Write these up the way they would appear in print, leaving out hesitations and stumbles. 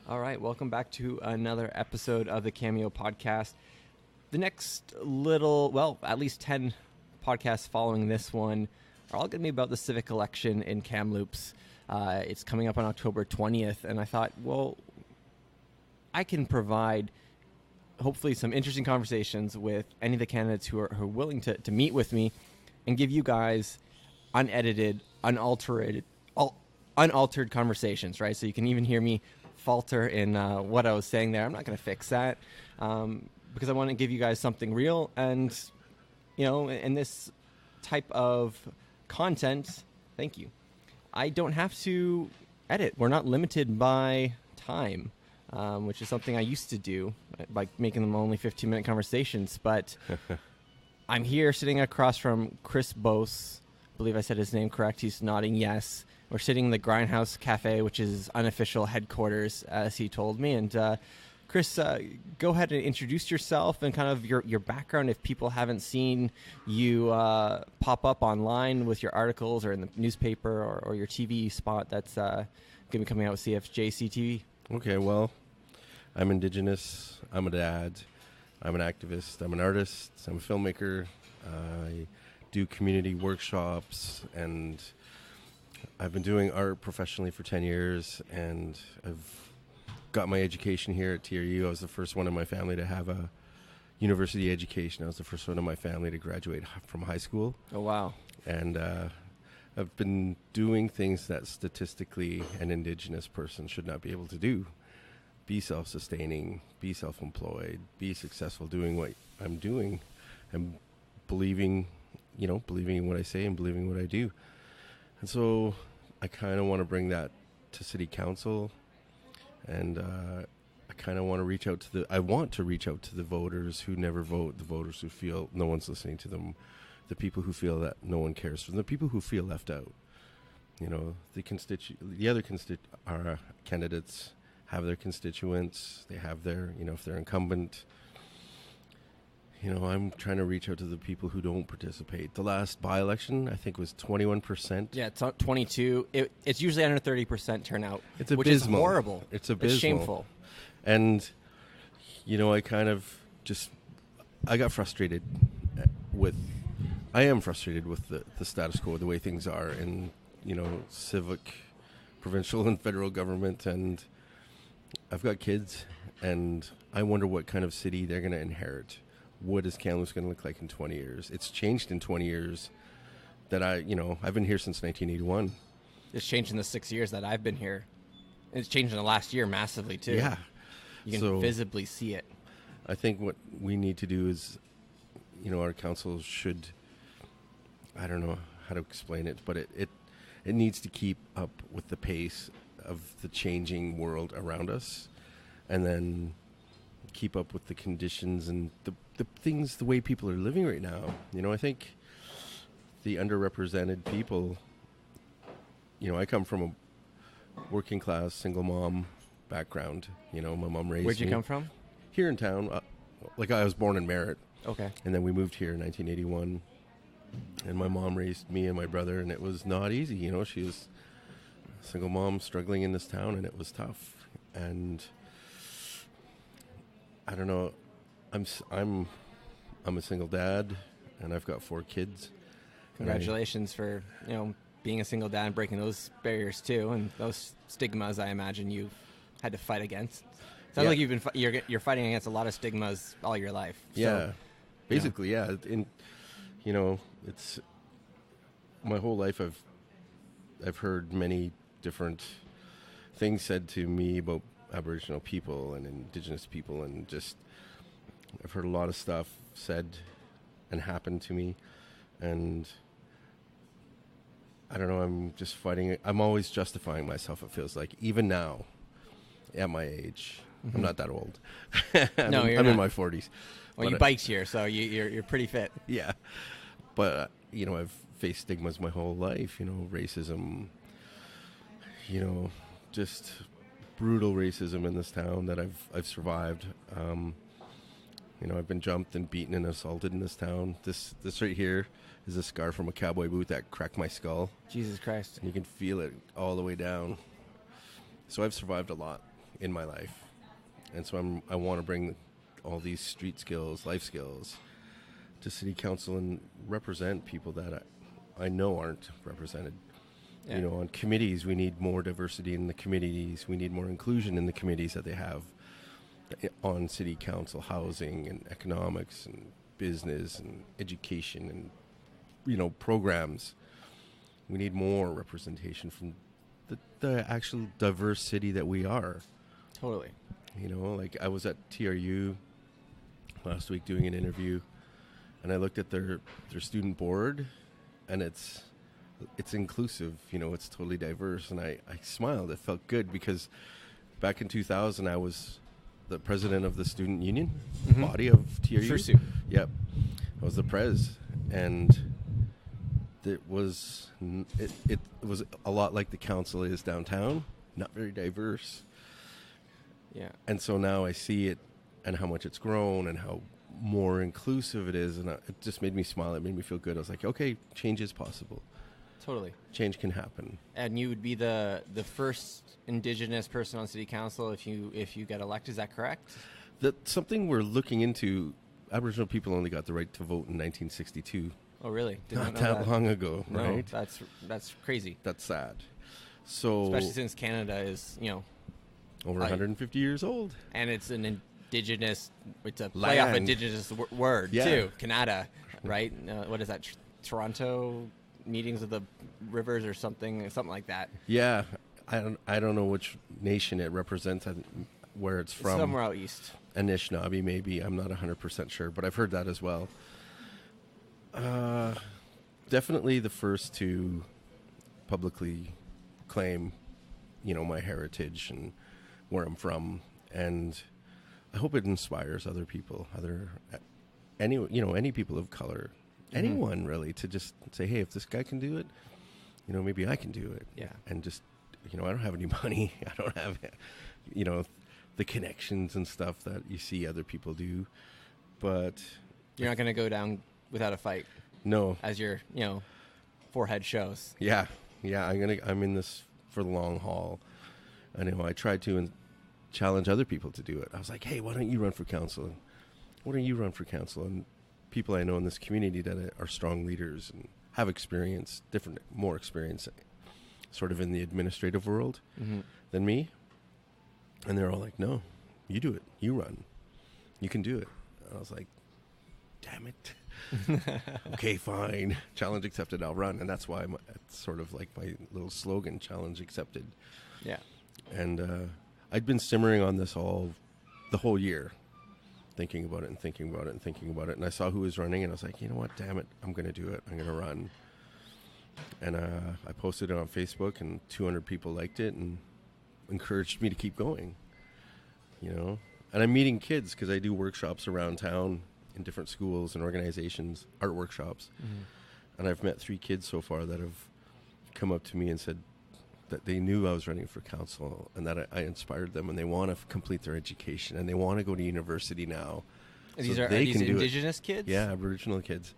All right, welcome back to another episode of the Cameo podcast. The next at least 10 podcasts following this one are all going to be about the CIVIC election in Kamloops. It's coming up on October 20th, and I thought, well, I can provide hopefully some interesting conversations with any of the candidates who are willing to meet with me and give you guys unedited, unaltered conversations, right? So you can even hear me falter in what I was saying there. I'm not going to fix that because I want to give you guys something real. And, in this type of content, thank you, I don't have to edit. We're not limited by time, which is something I used to do by making them only 15-minute conversations. But I'm here sitting across from Chris Bose. I believe I said his name correct. He's nodding yes. We're sitting in the Grindhouse Cafe, which is his unofficial headquarters, as he told me. And Chris, go ahead and introduce yourself and kind of your background if people haven't seen you pop up online with your articles or in the newspaper or your TV spot that's going to be coming out with CFJC TV. Okay, well, I'm Indigenous. I'm a dad. I'm an activist. I'm an artist. I'm a filmmaker. I do community workshops, and I've been doing art professionally for 10 years, and I've got my education here at TRU. I was the first one in my family to have a university education. I was the first one in my family to graduate from high school. Oh, wow. And I've been doing things that statistically an Indigenous person should not be able to do. Be self-sustaining, be self-employed, be successful doing what I'm doing, and believing in what I say and believing what I do. And so I kind of want to bring that to City Council, and I kind of want to reach out to the voters who never vote, the voters who feel no one's listening to them, the people who feel that no one cares for them, the people who feel left out. The other candidates have their constituents, they have their, if they're incumbent. I'm trying to reach out to the people who don't participate. The last by-election, I think, was 21%. Yeah, it's 22. It's usually under 30% turnout. It's abysmal. Which is horrible. It's abysmal. It's shameful. And, I got frustrated I am frustrated with the status quo, the way things are in, civic, provincial, and federal government. And I've got kids, and I wonder what kind of city they're going to inherit. What is Kamloops going to look like in 20 years? It's changed in 20 years that I've been here since 1981. It's changed in the 6 years that I've been here. It's changed in the last year massively, too. Yeah. You can visibly see it. I think what we need to do is, our council should, I don't know how to explain it, but it needs to keep up with the pace of the changing world around us, and then keep up with the conditions and the things, the way people are living right now. I think the underrepresented people, I come from a working class single mom background. My mom raised me. Where'd you come from? Here in town. I was born in Merritt. Okay. And then we moved here in 1981. And my mom raised me and my brother, and it was not easy. She was a single mom struggling in this town, and it was tough. And I don't know. I'm a single dad, and I've got 4 kids. Congratulations for being a single dad and breaking those barriers too, and those stigmas. I imagine you've had to fight against. Sounds like you're fighting against a lot of stigmas all your life. Yeah, basically, yeah. It's my whole life. I've heard many different things said to me about Aboriginal people and Indigenous people, and just I've heard a lot of stuff said and happened to me, and I don't know, I'm just fighting it. I'm always justifying myself, it feels like, even now at my age. Mm-hmm. I'm not that old. I'm in my 40s. Well, you biked here, so you're pretty fit. Yeah, but I've faced stigmas my whole life, racism, just brutal racism in this town that I've survived. I've been jumped and beaten and assaulted in this town. This right here is a scar from a cowboy boot that cracked my skull. Jesus Christ. And you can feel it all the way down. So I've survived a lot. in my life. And so I want to bring all these street skills, life skills to city council and represent people that I know aren't represented. Yeah. You know, on committees, we need more diversity in the committees. We need more inclusion in the committees that they have on city council, housing and economics and business and education and, you know, programs. We need more representation from the actual diverse city that we are. Totally. You know, like I was at TRU last week doing an interview, and I looked at their student board, and it's inclusive. You know, it's totally diverse, and I smiled. It felt good because back in 2000, I was the president of the student union body of TRU. Fursuit. Yep, I was the prez, and it was a lot like the council is downtown, not very diverse. Yeah. And so now I see it and how much it's grown and how more inclusive it is, and it just made me smile. It made me feel good. I was like, okay, change is possible. Totally. Change can happen. And you would be the first Indigenous person on city council if you get elected. Is that correct? That's something we're looking into. Aboriginal people only got the right to vote in 1962. Oh, really? Not that long ago, no, right? That's crazy. That's sad. So especially since Canada is, you know, over 150 years old, and it's an Indigenous. It's a play off Indigenous word too. Canada, right? What is that? Toronto meetings of the rivers or something like that. Yeah, I don't know which nation it represents, where it's from. Somewhere out east. Anishinaabe, maybe. I'm not 100% sure, but I've heard that as well. Definitely the first to publicly claim, you know, my heritage and where I'm from, and I hope it inspires other people, any people of color, anyone really, to just say, hey, if this guy can do it, you know, maybe I can do it. Yeah. And just, you know, I don't have any money. I don't have, you know, the connections and stuff that you see other people do, but you're not going to go down without a fight. No. As your, you know, forehead shows. Yeah. I'm in this for the long haul. I know I tried to challenge other people to do it. I was like, hey, why don't you run for council? Why don't you run for council? And people I know in this community that are strong leaders and have experience, more experience sort of in the administrative world than me. And they're all like, no, you do it. You run. You can do it. And I was like, damn it. Okay, fine. Challenge accepted. I'll run. And that's why it's sort of like my little slogan, challenge accepted. Yeah. And I'd been simmering on this the whole year, thinking about it and thinking about it and thinking about it. And I saw who was running, and I was like, you know what? Damn it. I'm going to do it. I'm going to run. And I posted it on Facebook, and 200 people liked it and encouraged me to keep going, you know. And I'm meeting kids because I do workshops around town in different schools and organizations, art workshops. And I've met 3 kids so far that have come up to me and said that they knew I was running for council and that I inspired them, and they want to complete their education and they want to go to university now. And are these Indigenous kids? Yeah, Aboriginal kids.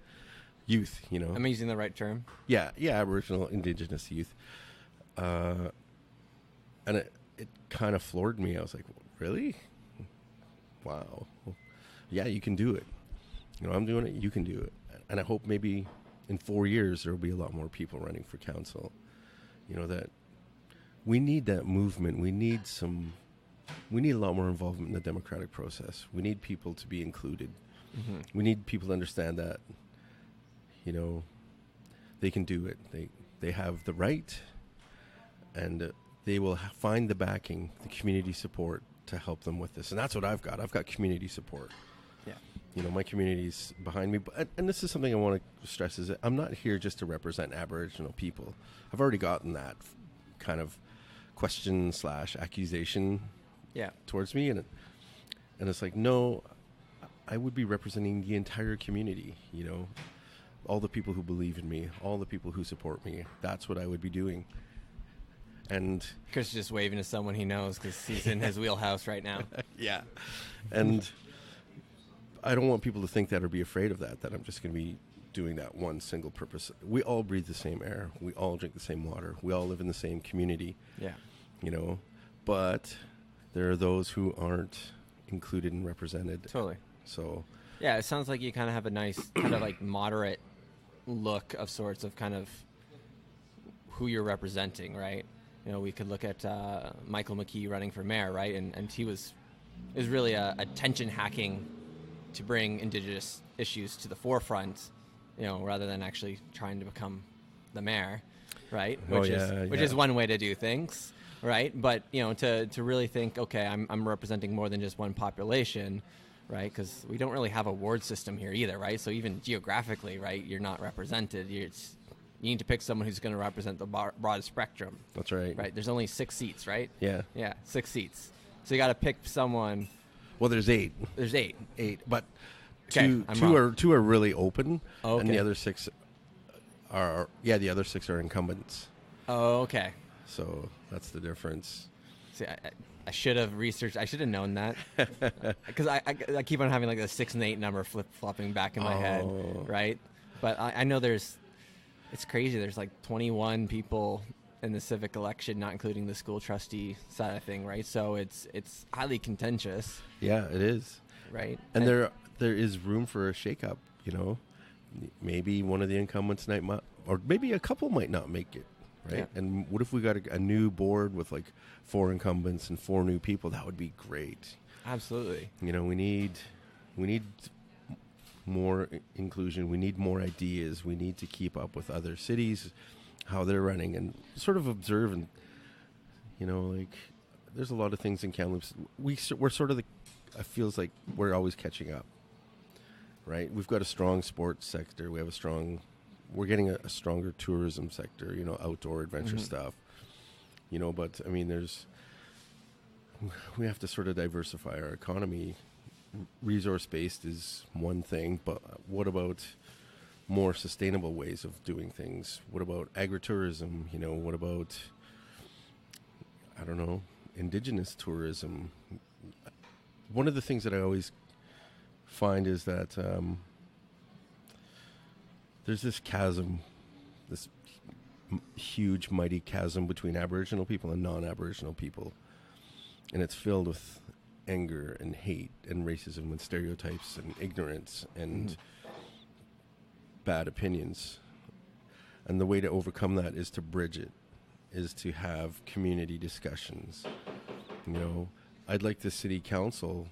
Youth, you know. I'm using the right term. Yeah, Aboriginal, Indigenous youth. And it kind of floored me. I was like, really? Wow. Yeah, you can do it. You know, I'm doing it. You can do it. And I hope maybe in 4 years there will be a lot more people running for council. You know, that we need that movement. We need a lot more involvement in the democratic process. We need people to be included. We need people to understand that, you know, they can do it. They have the right, and they will find the backing, the community support to help them with this. And that's what I've got. I've got community support. Yeah. You know, my community's behind me. And this is something I want to stress, is that I'm not here just to represent Aboriginal people. I've already gotten that kind of question / accusation towards me. And it's like, no, I would be representing the entire community, you know, all the people who believe in me, all the people who support me. That's what I would be doing. And Chris is just waving to someone he knows because he's in his wheelhouse right now. Yeah. And I don't want people to think that or be afraid of that I'm just going to be doing that one single purpose. We all breathe the same air. We all drink the same water. We all live in the same community. Yeah. You know, but there are those who aren't included and represented. Totally. So, yeah, it sounds like you kind of have a nice kind of like moderate look of sorts of kind of who you're representing, right? We could look at Michael McKee running for mayor, right? And he was really a tension hacking to bring Indigenous issues to the forefront, rather than actually trying to become the mayor, right? Which is one way to do things, right? But to really think, okay, I'm representing more than just one population, right? Because we don't really have a ward system here either, right? So even geographically, right, you're not represented. You need to pick someone who's going to represent the broad spectrum. That's right. Right. There's only 6 seats, right? Yeah. Yeah, 6 seats. So you got to pick someone. Well, there's 8. There's 8. 8, but okay, two are really open, okay. And the other 6 are incumbents. Oh, okay. So that's the difference. See, I should have researched. I should have known that, because I keep on having like the 6 and 8 number flip-flopping back in my head, right? But I know it's crazy. There's like 21 people in the civic election, not including the school trustee side of thing, right? So it's highly contentious. Yeah, it is. Right. And there is room for a shakeup. Maybe one of the incumbents or maybe a couple might not make it. Right. Yeah. And what if we got a new board with like 4 incumbents and 4 new people? That would be great. Absolutely. We need more inclusion. We need more ideas. We need to keep up with other cities, how they're running, and sort of observe. And there's a lot of things in Kamloops. We're sort of it feels like we're always catching up. Right. We've got a strong sports sector. We're getting a stronger tourism sector, outdoor adventure stuff, but I mean, we have to sort of diversify our economy. Resource-based is one thing, but what about more sustainable ways of doing things? What about agritourism? What about, I don't know, Indigenous tourism? One of the things that I always find is that, there's this chasm, this huge, mighty chasm between Aboriginal people and non-Aboriginal people. And it's filled with anger and hate and racism and stereotypes and ignorance and bad opinions. And the way to overcome that is to bridge it, is to have community discussions. I'd like the city council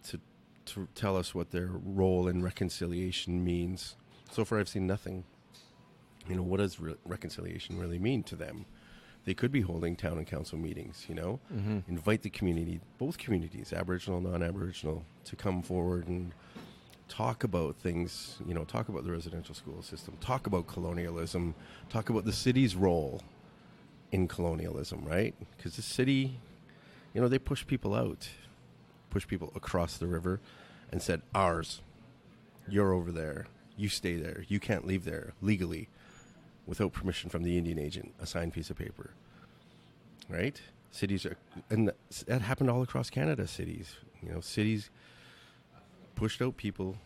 to tell us what their role in reconciliation means. So far, I've seen nothing. What does reconciliation really mean to them? They could be holding town and council meetings, invite the community, both communities, Aboriginal, non-Aboriginal, to come forward and talk about things, talk about the residential school system, talk about colonialism, talk about the city's role in colonialism, right? Because the city, they push people out, push people across the river and said, ours, you're over there. You stay there. You can't leave there legally without permission from the Indian agent, a signed piece of paper. Right? And that happened all across Canada, cities. Cities pushed out people,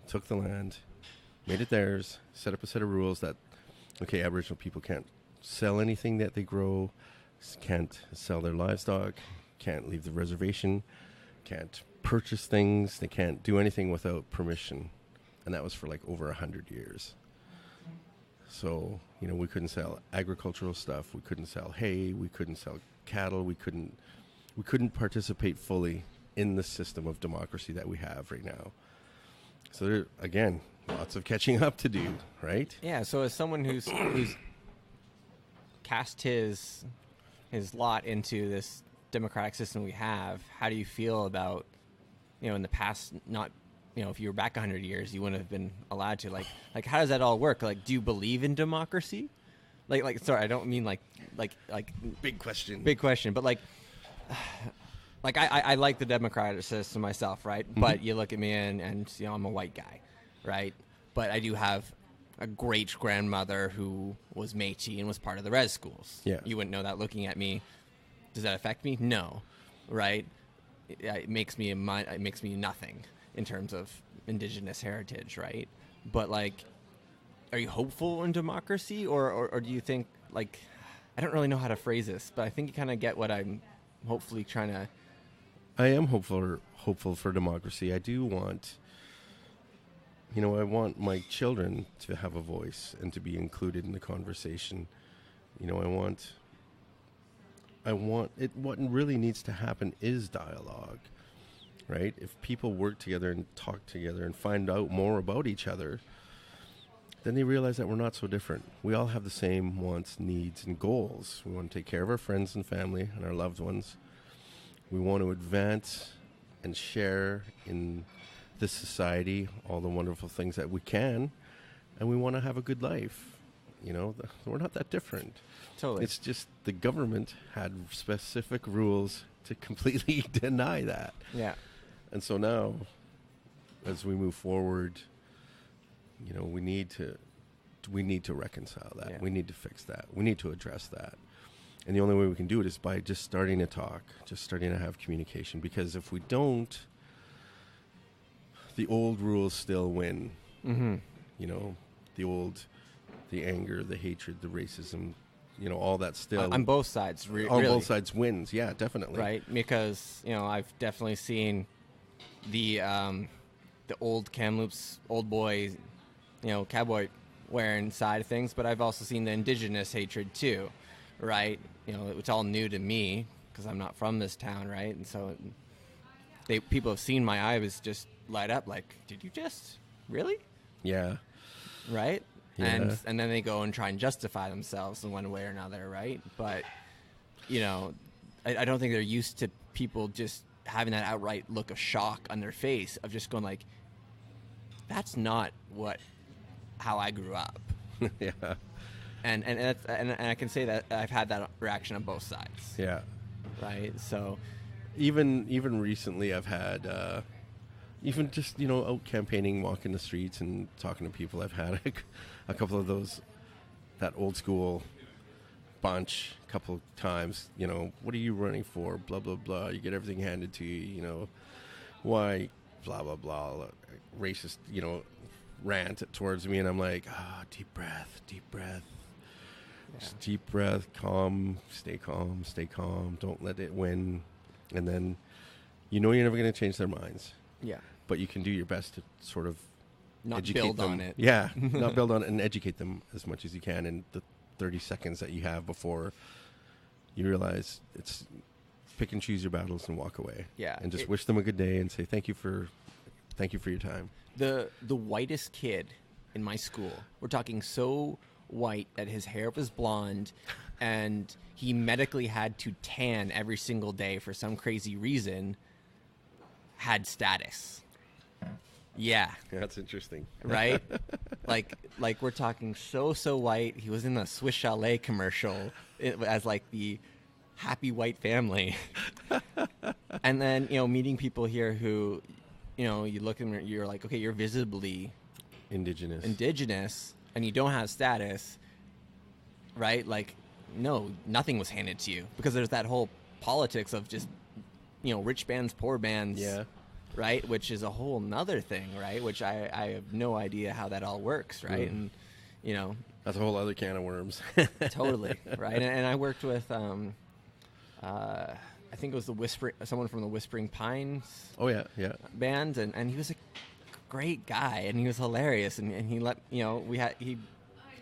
took the land, made it theirs, set up a set of rules that, okay, Aboriginal people can't sell anything that they grow, can't sell their livestock, can't leave the reservation, can't purchase things, they can't do anything without permission. And that was for like over 100 years. So, we couldn't sell agricultural stuff. We couldn't sell hay. We couldn't sell cattle. We couldn't participate fully in the system of democracy that we have right now. So there, again, lots of catching up to do, right? Yeah. So as someone who's cast his lot into this democratic system we have, how do you feel about, in the past, not, if you were back 100 years, you wouldn't have been allowed to. Like, how does that all work? Like, do you believe in democracy? Sorry, I don't mean like big question, but I like the democratic system myself, right? Mm-hmm. But you look at me and I'm a white guy, right? But I do have a great grandmother who was Métis and was part of the res schools. Yeah, you wouldn't know that looking at me. Does that affect me? No, right? It makes me nothing in terms of Indigenous heritage, right? But are you hopeful in democracy, or do you think I don't really know how to phrase this, but I think you kind of get what I'm hopefully trying to. I am hopeful for democracy. I do want, I want my children to have a voice and to be included in the conversation. I want it. What really needs to happen is dialogue, right? If people work together and talk together and find out more about each other, then they realize that we're not so different. We all have the same wants, needs, and goals. We want to take care of our friends and family and our loved ones. We want to advance and share in this society all the wonderful things that we can, and we want to have a good life. We're not that different. Totally. It's just the government had specific rules to completely deny that. Yeah. And so now, as we move forward, we need to reconcile that. Yeah. We need to fix that. We need to address that. And the only way we can do it is by just starting to talk, just starting to have communication. Because if we don't, the old rules still win. Mm-hmm. The anger, the hatred, the racism, all that still. On both sides, on really. both sides wins, yeah, definitely. Right, because, I've definitely seen the old Kamloops, old boy, cowboy wearing side of things, but I've also seen the indigenous hatred too, right? It's all new to me because I'm not from this town, right? And so people have seen my eyes just light up like, did you just, really? Yeah. Right? Yeah. And then they go and try and justify themselves in one way or another, right? But, I don't think they're used to people just having that outright look of shock on their face of just going like, that's not how I grew up. Yeah. And I can say that I've had that reaction on both sides. Yeah. Right? So even recently I've had even just out campaigning, walking the streets and talking to people, I've had a couple of that old school bunch a couple of times. What are you running for? Blah blah blah. You get everything handed to you. Why? Blah blah blah. Racist. Rant towards me, and I'm like, deep breath. Yeah. Just deep breath, stay calm. Don't let it win. And then, you're never going to change their minds. Yeah. But you can do your best to sort of Not educate build them. on it. Yeah, not build on it and educate them as much as you can in the 30 seconds that you have before you realize it's pick and choose your battles and walk away. Yeah. And just wish them a good day and say thank you for your time. The whitest kid in my school, we're talking so white that his hair was blonde and he medically had to tan every single day for some crazy reason, had status. Yeah. That's interesting. Right? like we're talking so white. He was in the Swiss Chalet commercial as like the happy white family. And then, meeting people here who, you look at them, you're like, okay, you're visibly indigenous and you don't have status, right? Like, no, nothing was handed to you because there's that whole politics of just, rich bands, poor bands. Yeah. Right, which is a whole nother thing, right? Which I have no idea how that all works, right? And that's a whole other can of worms. Totally, right? And I worked with, I think it was someone from the Whispering Pines. Oh yeah, Band, and he was a great guy, and he was hilarious, and he he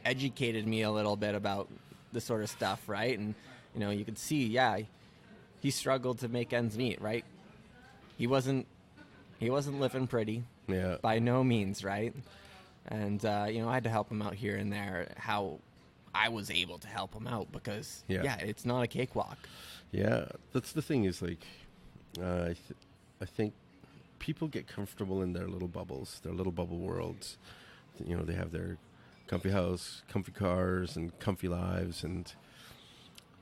educated me a little bit about this sort of stuff, right? And you could see, he struggled to make ends meet, right? He wasn't living pretty. Yeah. By no means, right? And, I had to help him out here and there, how I was able to help him out because, it's not a cakewalk. Yeah, that's the thing is, like, I think people get comfortable in their little bubbles, their little bubble worlds. They have their comfy house, comfy cars, and comfy lives. And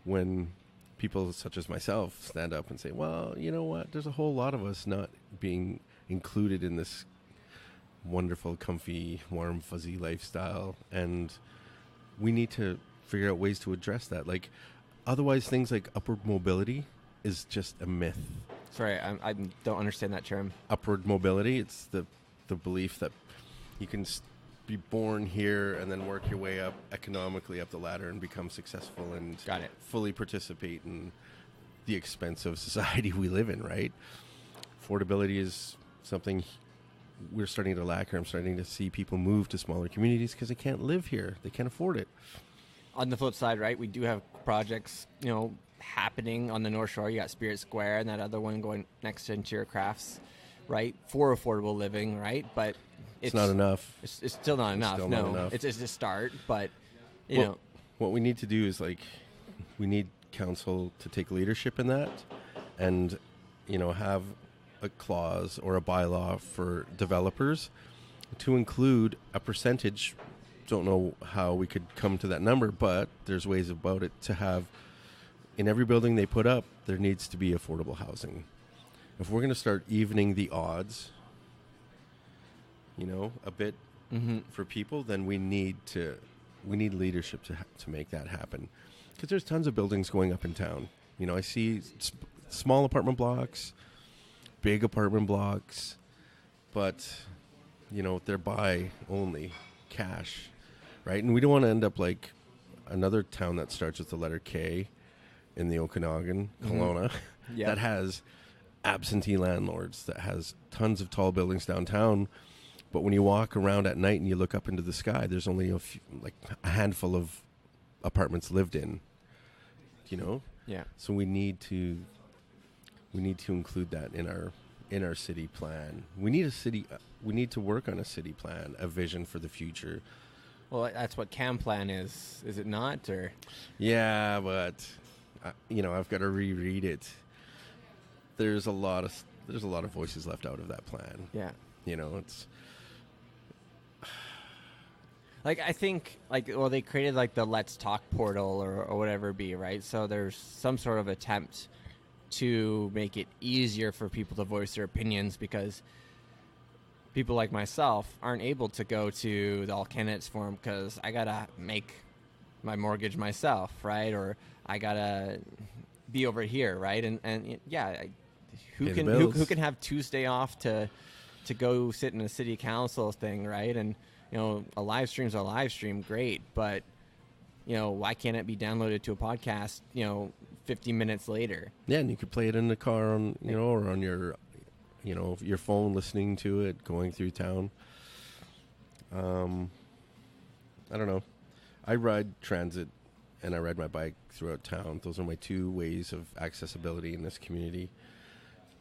when people such as myself stand up and say, well, you know what, there's a whole lot of us not being included in this wonderful, comfy, warm, fuzzy lifestyle, and we need to figure out ways to address that. Like, otherwise things like upward mobility is just a myth. Sorry, I don't understand that term. Upward mobility, it's the belief that you can be born here and then work your way up economically up the ladder and become successful and Got it. fully participate in the expensive society we live in, right? Affordability is something we're starting to lack here. I'm starting to see people move to smaller communities because they can't live here. They can't afford it. On the flip side, right, we do have projects, happening on the North Shore. You got Spirit Square and that other one going next to Interior Crafts, right, for affordable living, right? But it's not enough. It's still not enough. Still no, not enough. It's a start, but what we need to do is we need council to take leadership in that, and have a clause or a bylaw for developers to include a percentage. Don't know how we could come to that number, but there's ways about it to have in every building they put up, there needs to be affordable housing. If we're going to start evening the odds, a bit for people, then we need leadership to make that happen. Because there's tons of buildings going up in town. I see small apartment blocks, big apartment blocks, but they're buy only, cash. Right, and we don't want to end up like another town that starts with the letter K in the Okanagan, Kelowna, that has absentee landlords, that has tons of tall buildings downtown. But when you walk around at night and you look up into the sky, there's only a handful of apartments lived in. Yeah. So we need to include that in our city plan. We need to work on a city plan, a vision for the future. Well, that's what CAM plan is it not? Or yeah, but I've got to reread it. There's a lot of voices left out of that plan. Yeah, it's I think they created the Let's Talk portal or whatever it be, right? So there's some sort of attempt to make it easier for people to voice their opinions, because people like myself aren't able to go to the All Candidates Forum because I gotta make my mortgage myself, right? Or I gotta be over here, right? And who can have Tuesday off to go sit in a city council thing, right? And a live stream's a live stream, great, but why can't it be downloaded to a podcast 50 minutes later? Yeah, and you could play it in the car on or on your your phone, listening to it, going through town. I don't know. I ride transit and I ride my bike throughout town. Those are my two ways of accessibility in this community.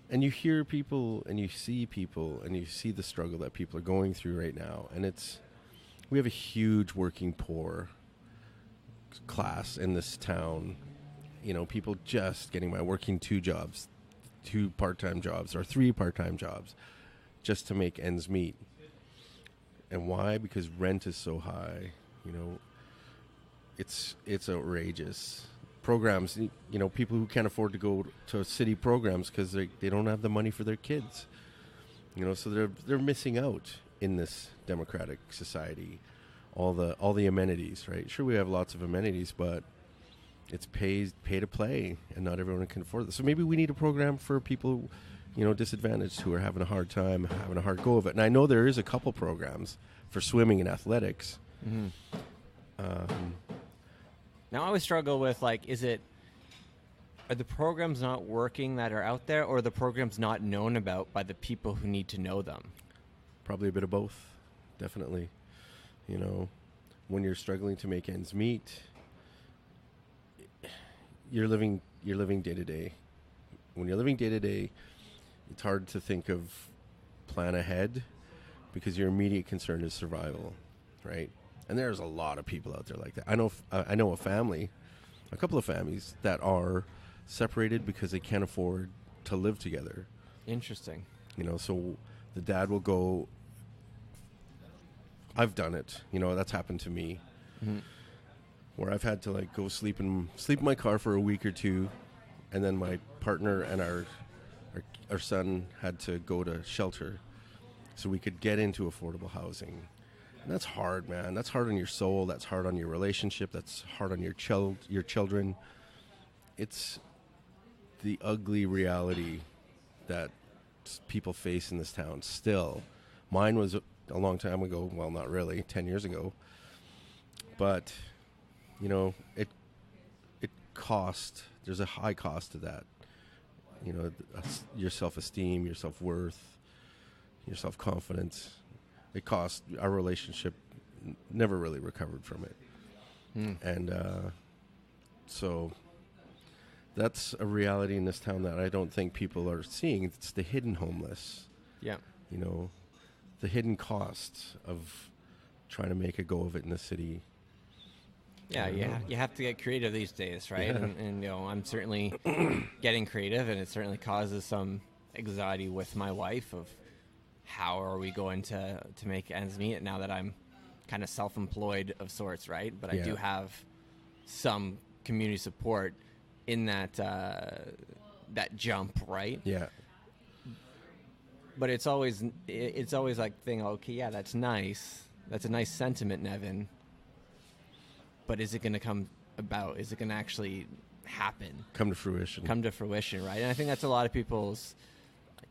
And you hear people and you see the struggle that people are going through right now. And we have a huge working poor class in this town. People just getting by, working two part-time jobs or 3 part-time jobs just to make ends meet. And why? Because rent is so high. It's outrageous. Programs, people who can't afford to go to city programs because they don't have the money for their kids. So they're missing out in this democratic society. All the amenities, right? Sure, we have lots of amenities, but it's pay to play, and not everyone can afford it. So maybe we need a program for people, disadvantaged, who are having a hard time, having a hard go of it. And I know there is a couple programs for swimming and athletics. Mm-hmm. Now I always struggle with are the programs not working that are out there, or are the programs not known about by the people who need to know them? Probably a bit of both, definitely. When you're struggling to make ends meet, you're living day to day. When you're living day to day, it's hard to think of plan ahead because your immediate concern is survival, right? And there's a lot of people out there like that. I know a couple of families that are separated because they can't afford to live together. Interesting. So the dad will go. I've done it. That's happened to me. Mm-hmm. Where I've had to go sleep in my car for a week or two, and then my partner and our son had to go to shelter so we could get into affordable housing. And that's hard, man. That's hard on your soul. That's hard on your relationship. That's hard on your children. It's the ugly reality that people face in this town still. Mine was a long time ago. Well, not really, 10 years ago. But, it cost. There's a high cost to that. your self-esteem, your self-worth, your self-confidence. It cost our relationship never really recovered from it. And so that's a reality in this town that I don't think people are seeing. It's the hidden homeless. Yeah. The hidden costs of trying to make a go of it in the city. Yeah, you have to get creative these days, right? Yeah. And I'm certainly getting creative, and it certainly causes some anxiety with my wife of how are we going to make ends meet now that I'm kind of self-employed of sorts, right? But I do have some community support in that jump, right? Yeah. But it's always like thing. Okay, yeah, that's nice. That's a nice sentiment, Nevin. But is it going to come about? Is it going to actually happen? Come to fruition, right? And I think that's a lot of people's,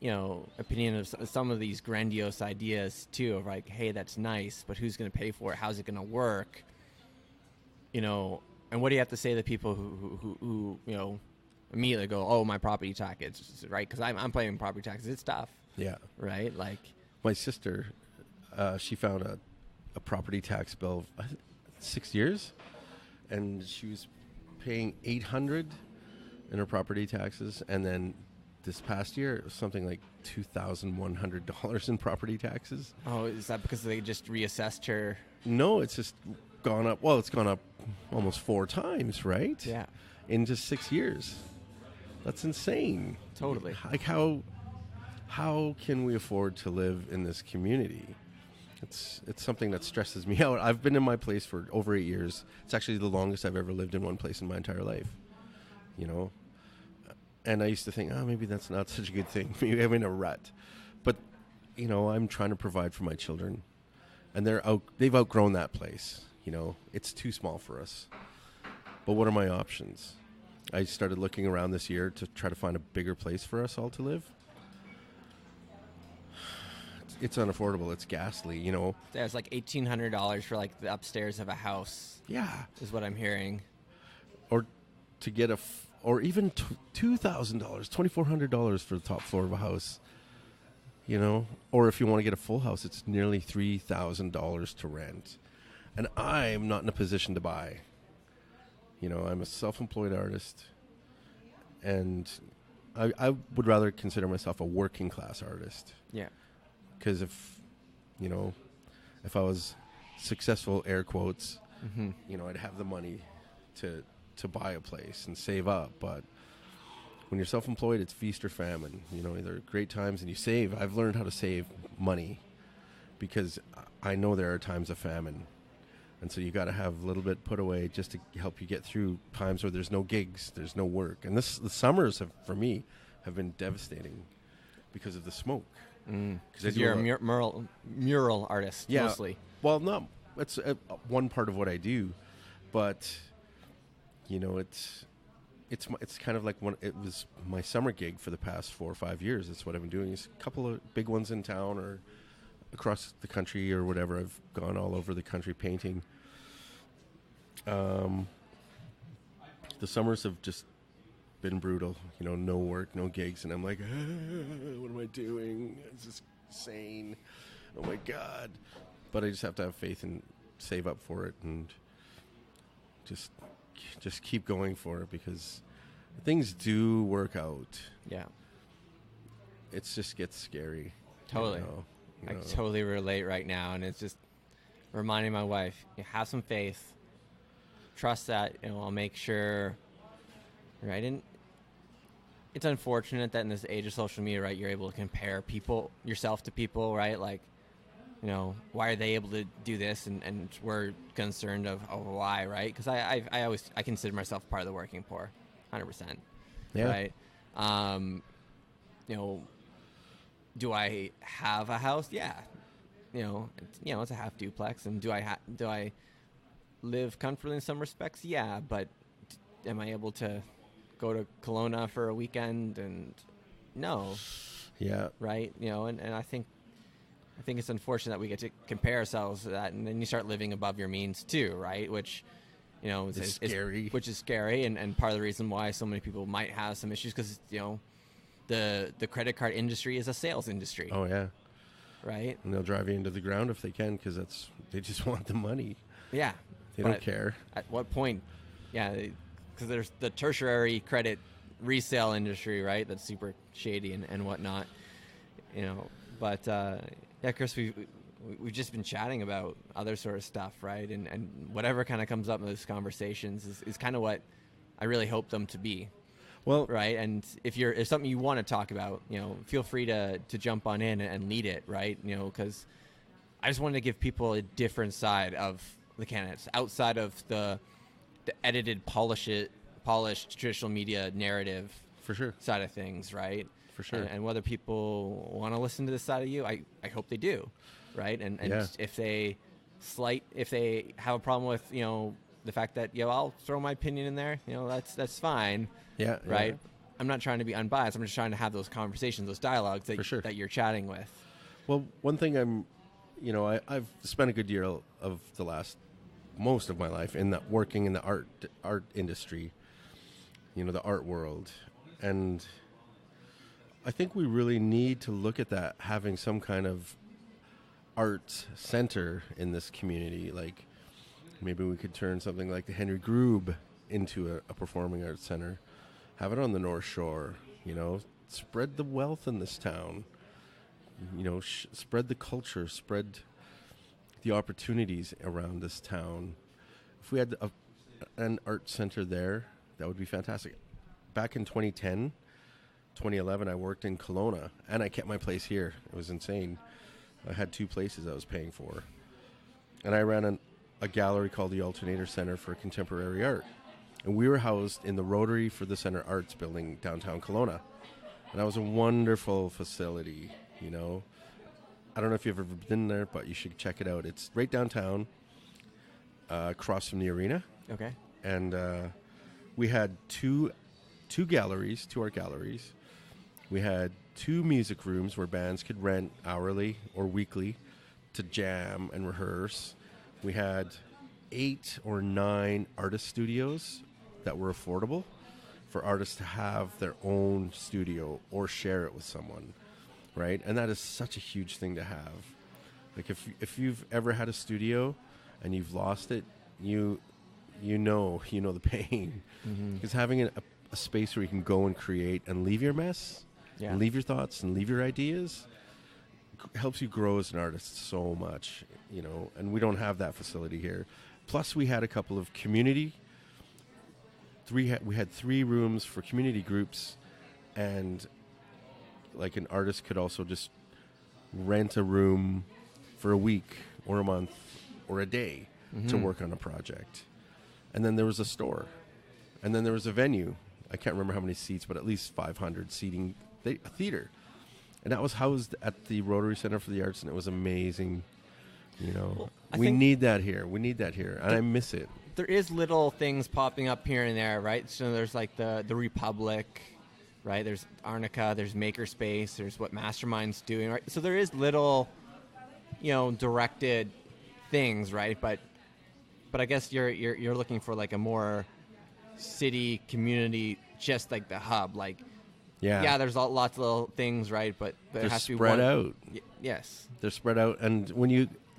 opinion of some of these grandiose ideas too. Of like, hey, that's nice, but who's going to pay for it? How's it going to work? And what do you have to say to people who immediately go, oh, my property taxes, right? Because I'm paying property taxes. It's tough. Yeah. Right. Like my sister, she found a property tax bill of 6 years, and she was paying $800 in her property taxes, and then this past year it was something like $2,100 in property taxes. Oh, is that because they just reassessed her? No, it's just gone up. Well, it's gone up almost 4 times, right? Yeah. In just 6 years. That's insane. Totally. Like how can we afford to live in this community? It's something that stresses me out. I've been in my place for over 8 years. It's actually the longest I've ever lived in one place in my entire life. And I used to think, maybe that's not such a good thing. Maybe I'm in a rut. But, I'm trying to provide for my children. And they've outgrown that place. It's too small for us. But what are my options? I started looking around this year to try to find a bigger place for us all to live. It's unaffordable. It's ghastly, There's like $1,800 for like the upstairs of a house. Yeah. Is what I'm hearing. Or to get or even $2,000, $2,400 for the top floor of a house. Or if you want to get a full house, it's nearly $3,000 to rent. And I'm not in a position to buy. I'm a self-employed artist, and I would rather consider myself a working class artist. Yeah. Because if I was successful, air quotes, I'd have the money to buy a place and save up. But when you're self-employed, it's feast or famine. There are great times and you save. I've learned how to save money because I know there are times of famine. And so you got to have a little bit put away just to help you get through times where there's no gigs, there's no work. And the summers for me have been devastating because of the smoke. Because you're a mural artist, mostly. Well, no, it's one part of what I do, but it's kind of like it was my summer gig for the past 4 or 5 years. That's what I've been doing. Is a couple of big ones in town or across the country or whatever. I've gone all over the country painting. The summers have just been brutal, no work, no gigs, and I'm like, what am I doing? It's just insane. Oh my God. But I just have to have faith and save up for it and just keep going for it because things do work out. Yeah. It just gets scary. Totally. I totally relate right now, and it's just reminding my wife, have some faith, trust that, I'll make sure, right? And it's unfortunate that in this age of social media, right, you're able to compare yourself to people, right? Like, why are they able to do this? And we're concerned of why, right? Because I consider myself part of the working poor, 100%. Yeah. Right? Do I have a house? Yeah. It's a half duplex. And do I live comfortably in some respects? Yeah. But am I able to go to Kelowna for a weekend? And no. Yeah. Right. And I think it's unfortunate that we get to compare ourselves to that, and then you start living above your means too, right? Which, is scary. Which is scary, and part of the reason why so many people might have some issues because the credit card industry is a sales industry. Oh yeah, right? and they'll drive you into the ground if they can, because they just want the money. Yeah, They don't care. At what point? Yeah, because there's the tertiary credit resale industry, right? That's super shady and whatnot, But yeah, Chris, we've just been chatting about other sort of stuff, right? And whatever kind of comes up in those conversations is kind of what I really hope them to be. Well, right. And if something you want to talk about, feel free to jump on in and lead it, right? Because I just wanted to give people a different side of the candidates outside of the edited, polished traditional media narrative for sure side of things, right? For sure. And whether people want to listen to this side of you, I hope they do, right? And yeah. if they have a problem with the fact that I'll throw my opinion in there, that's fine. Yeah. Right. Yeah. I'm not trying to be unbiased. I'm just trying to have those conversations, those dialogues that you're chatting with. Well, one thing I've spent a good deal of most of my life working in the art industry, the art world. And I think we really need to look at that, having some kind of art center in this community. Like maybe we could turn something like the Henry Grube into a performing arts center, have it on the North Shore, spread the wealth in this town, spread the culture, spread the opportunities around this town. If we had an art center there, that would be fantastic. Back in 2011, I worked in Kelowna, and I kept my place here. It was insane. I had 2 places I was paying for. And I ran a gallery called the Alternator Center for Contemporary Art. And we were housed in the Rotary for the Center Arts building downtown Kelowna. And that was a wonderful facility, I don't know if you've ever been there, but you should check it out. It's right downtown, across from the arena. Okay. And we had two art galleries. We had 2 music rooms where bands could rent hourly or weekly to jam and rehearse. We had 8 or 9 artist studios that were affordable for artists to have their own studio or share it with someone, right? And that is such a huge thing to have. Like if you've ever had a studio and you've lost it, you know the pain. Because having a space where you can go and create and leave your mess, and leave your thoughts and leave your ideas, helps you grow as an artist so much, and we don't have that facility here. Plus we had a couple of we had 3 rooms for community groups, and like an artist could also just rent a room for a week or a month or a day to work on a project. And then there was a store, and then there was a venue. I can't remember how many seats, but at least 500 seating, a theater. And that was housed at the Rotary Center for the Arts, and it was amazing. Well, we need that here. We need that here, and I miss it. There is little things popping up here and there, right? So there's like the Republic, right? There's Arnica, there's Makerspace, there's what Mastermind's doing, right? So there is little, directed things, right? But I guess you're looking for like a more city community, just like the hub, like. Yeah, there's lots of little things, right? But there has to be spread out. Yes, they're spread out, and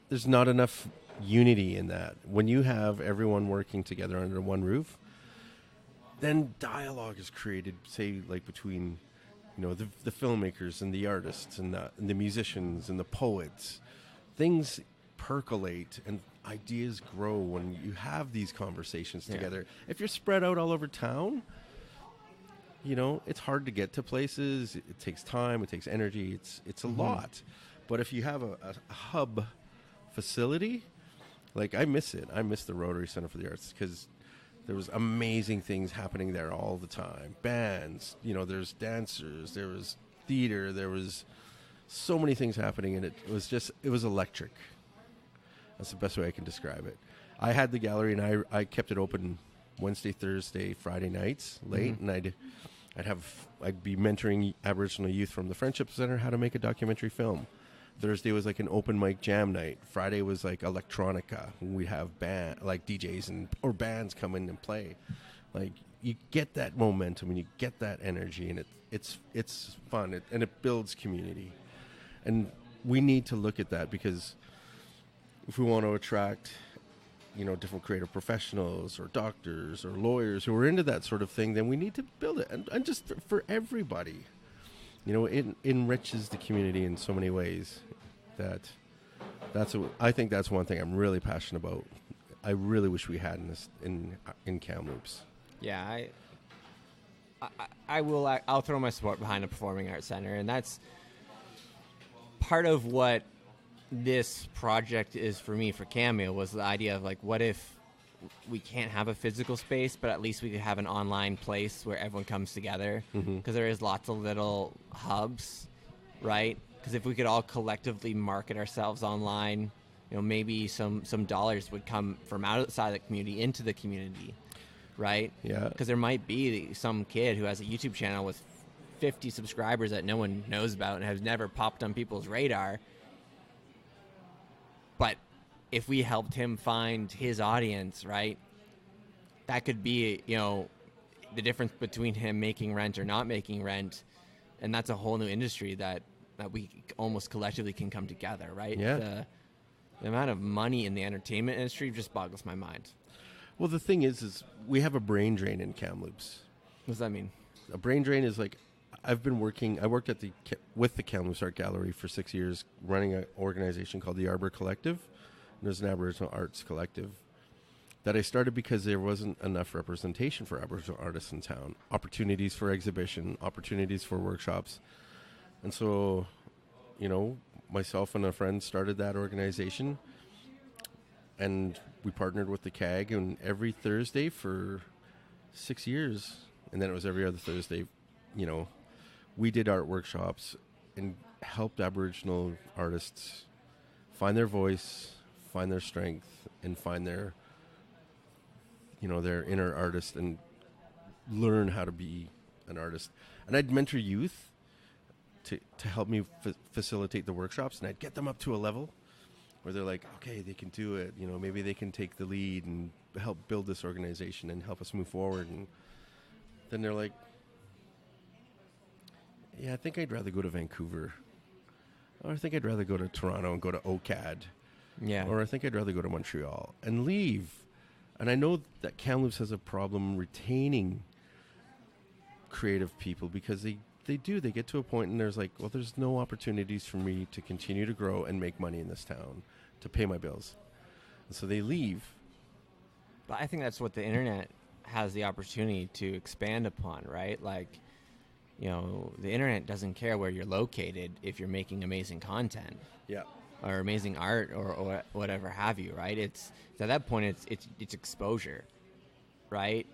there's not enough unity in that. When you have everyone working together under one roof, then dialogue is created, say, like between, the filmmakers and the artists and the musicians and the poets. Things percolate and ideas grow when you have these conversations together. If you're spread out all over town, it's hard to get to places. It takes time. It takes energy. It's a lot. But if you have a hub facility, like I miss it. I miss the Rotary Center for the Arts because there was amazing things happening there all the time. Bands, there's dancers, there was theater, there was so many things happening, and it was electric. That's the best way I can describe it. I had the gallery, and I kept it open Wednesday, Thursday, Friday nights late, and I'd be mentoring Aboriginal youth from the Friendship Center how to make a documentary film. Thursday was like an open mic jam night. Friday was like electronica. We'd have DJs or bands come in and play. Like you get that momentum and you get that energy, and it's fun, and it builds community. And we need to look at that, because if we want to attract, different creative professionals or doctors or lawyers who are into that sort of thing, then we need to build it. And just for everybody, it enriches the community in so many ways. I think that's one thing I'm really passionate about. I really wish we had in Kamloops. Yeah, I'll throw my support behind a performing arts center, and that's part of what this project is for me, for Cameo, was the idea of like, what if we can't have a physical space, but at least we could have an online place where everyone comes together, because there is lots of little hubs, right? Because if we could all collectively market ourselves online, maybe some dollars would come from outside the community into the community, right? Yeah. Because there might be some kid who has a YouTube channel with 50 subscribers that no one knows about and has never popped on people's radar. But if we helped him find his audience, right, that could be, the difference between him making rent or not making rent. And that's a whole new industry that we almost collectively can come together, right? Yeah. The amount of money in the entertainment industry just boggles my mind. Well, the thing is we have a brain drain in Kamloops. What does that mean? A brain drain is like, I worked with the Kamloops Art Gallery for 6 years, running an organization called the Arbor Collective. And there's an Aboriginal arts collective that I started because there wasn't enough representation for Aboriginal artists in town. Opportunities for exhibition, opportunities for workshops. And so, myself and a friend started that organization, and we partnered with the CAG, and every Thursday for 6 years, and then it was every other Thursday, we did art workshops and helped Aboriginal artists find their voice, find their strength, and find their inner artist, and learn how to be an artist. And I'd mentor youth to help me facilitate the workshops, and I'd get them up to a level where they're like, okay, they can do it. Maybe they can take the lead and help build this organization and help us move forward. And then they're like, yeah, I think I'd rather go to Vancouver. Or I think I'd rather go to Toronto and go to OCAD. Yeah. Or I think I'd rather go to Montreal and leave. And I know that Kamloops has a problem retaining creative people, because they get to a point and there's like, well, there's no opportunities for me to continue to grow and make money in this town to pay my bills. And so they leave. But I think that's what the internet has the opportunity to expand upon, right? Like, the internet doesn't care where you're located if you're making amazing content. Yeah. Or amazing art or whatever have you, right? It's at that point it's exposure, right?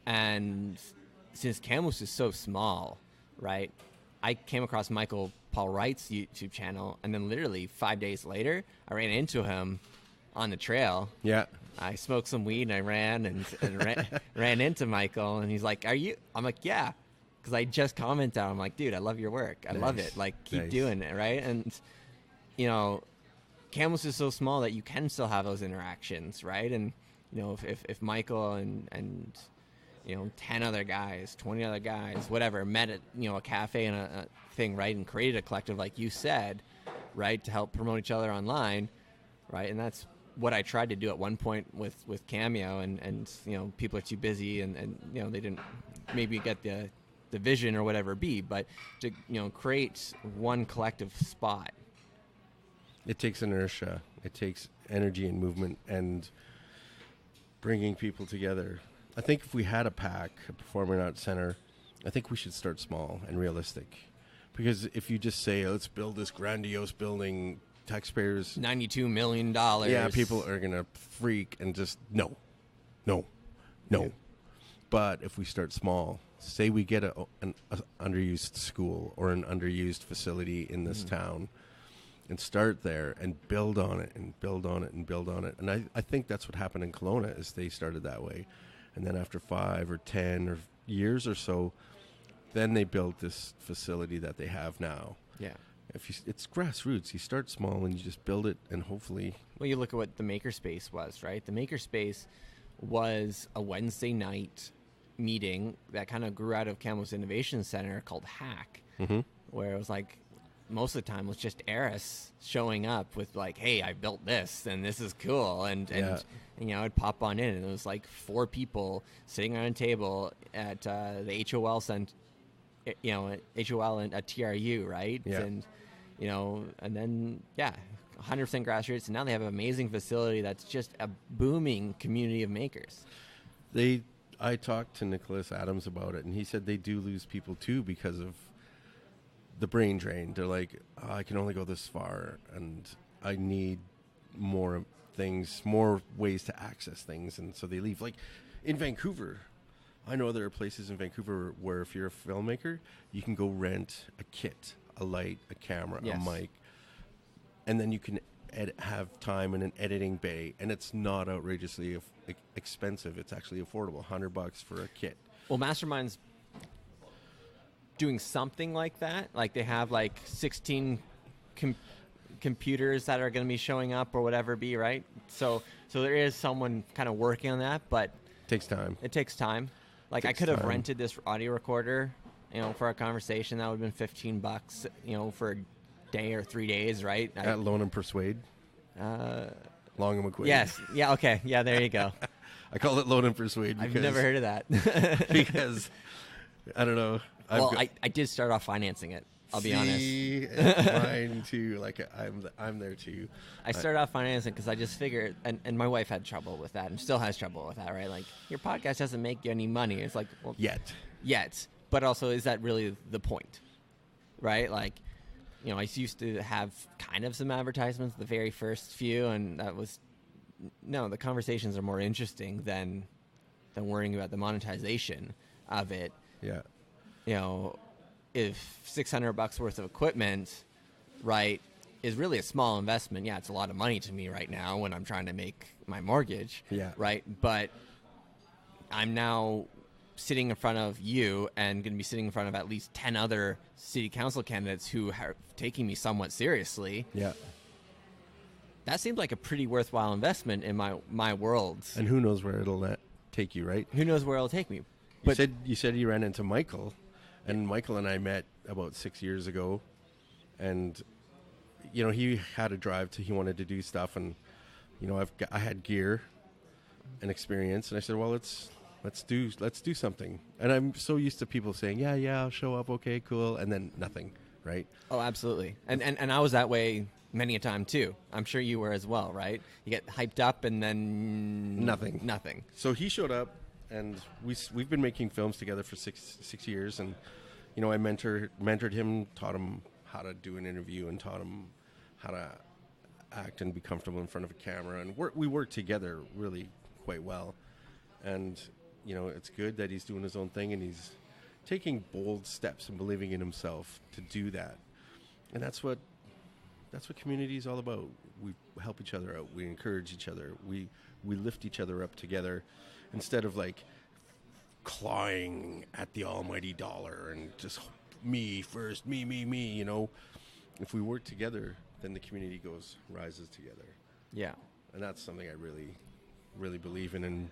And since Kamloops is so small, right? I came across Michael Paul Wright's YouTube channel, and then literally 5 days later, I ran into him on the trail. Yeah. I smoked some weed and I ran and ran into Michael, and he's like, "Are you?" I'm like, "Yeah," because I just commented. I'm like, "Dude, I love your work. I love it. Like, keep doing it, right?" And Kamloops is so small that you can still have those interactions, right? And if Michael and 10 other guys, 20 other guys, whatever, met at a cafe and a thing, right, and created a collective, like you said, right, to help promote each other online, right? And that's what I tried to do at one point with Cameo, and people are too busy, and they didn't maybe get the vision or whatever be, but to create one collective spot. It takes inertia. It takes energy and movement and bringing people together. I think if we had a PAC, a Performing Arts Center, I think we should start small and realistic. Because if you just say, let's build this grandiose building, taxpayers... $92 million. Yeah, people are going to freak and just, no. Yeah. But if we start small, say we get an underused school or an underused facility in this town, and start there and build on it and build on it and build on it. And I think that's what happened in Kelowna, is they started that way. And then after 5 or 10 or years or so, then they built this facility that they have now. Yeah. It's grassroots. You start small and you just build it, and hopefully... Well, you look at what the Makerspace was, right? The Makerspace was a Wednesday night meeting that kind of grew out of Camel's Innovation Center called Hack, where it was like most of the time it was just Eris showing up with like, hey, I built this and this is cool, and you know, I'd pop on in and it was like 4 people sitting around a table at the HOL center, you know, at HOL and at TRU, right? Yeah. And you know, and then 100% grassroots, and now they have an amazing facility that's just a booming community of makers. I talked to Nicholas Adams about it, and he said they do lose people too because of the brain drain. They're like, oh, I can only go this far, and I need more things, more ways to access things, and so they leave. Like in Vancouver, I know there are places in Vancouver where if you're a filmmaker, you can go rent a kit, a light, a camera, a mic, and then you can have time in an editing bay, and it's not outrageously expensive. It's actually affordable, $100 for a kit. Well, Mastermind's doing something like that. Like they have like 16 computers that are going to be showing up or whatever it be, right? So there is someone kind of working on that, but takes time. It takes time. Like I could have rented this audio recorder, you know, for a conversation. That would have been $15, you know, for a day or 3 days, right? At Loan and Persuade? Long and McQuaid. Yes. Yeah, okay. Yeah, there you go. I call it Loan and Persuade because... I've never heard of that. because, I don't know. I did start off financing it. I'll be honest. Mine too. Like I'm there too. I started off financing because I just figured, and my wife had trouble with that and still has trouble with that, right? Like your podcast doesn't make you any money. It's like, well, yet. But also, is that really the point, right? Like, you know, I used to have kind of some advertisements, the very first few, and that was the conversations are more interesting than worrying about the monetization of it. Yeah. You know, if $600 worth of equipment, right, is really a small investment. Yeah, it's a lot of money to me right now when I'm trying to make my mortgage. Yeah. Right. But I'm now sitting in front of you and going to be sitting in front of at least 10 other city council candidates who are taking me somewhat seriously. Yeah. That seems like a pretty worthwhile investment in my world. And who knows where it'll take you, right? Who knows where it'll take me. But you said you ran into Michael, and Michael and I met about 6 years ago, and you know, he had a drive he wanted to do stuff, and you know, I had gear and experience, and I said, well, let's do something. And I'm so used to people saying, yeah, I'll show up, okay, cool, and then nothing, right? Oh, absolutely. And I was that way many a time too. I'm sure you were as well, right? You get hyped up and then nothing. So he showed up, and we've been making films together for six years, and you know, I mentored him, taught him how to do an interview, and taught him how to act and be comfortable in front of a camera, and we work together really quite well. And you know, it's good that he's doing his own thing, and he's taking bold steps and believing in himself to do that. And that's what community is all about. We help each other out. We encourage each other. We lift each other up together, instead of like clawing at the almighty dollar and just me first, me. You know, if we work together, then the community rises together. Yeah, and that's something I really, really believe in, and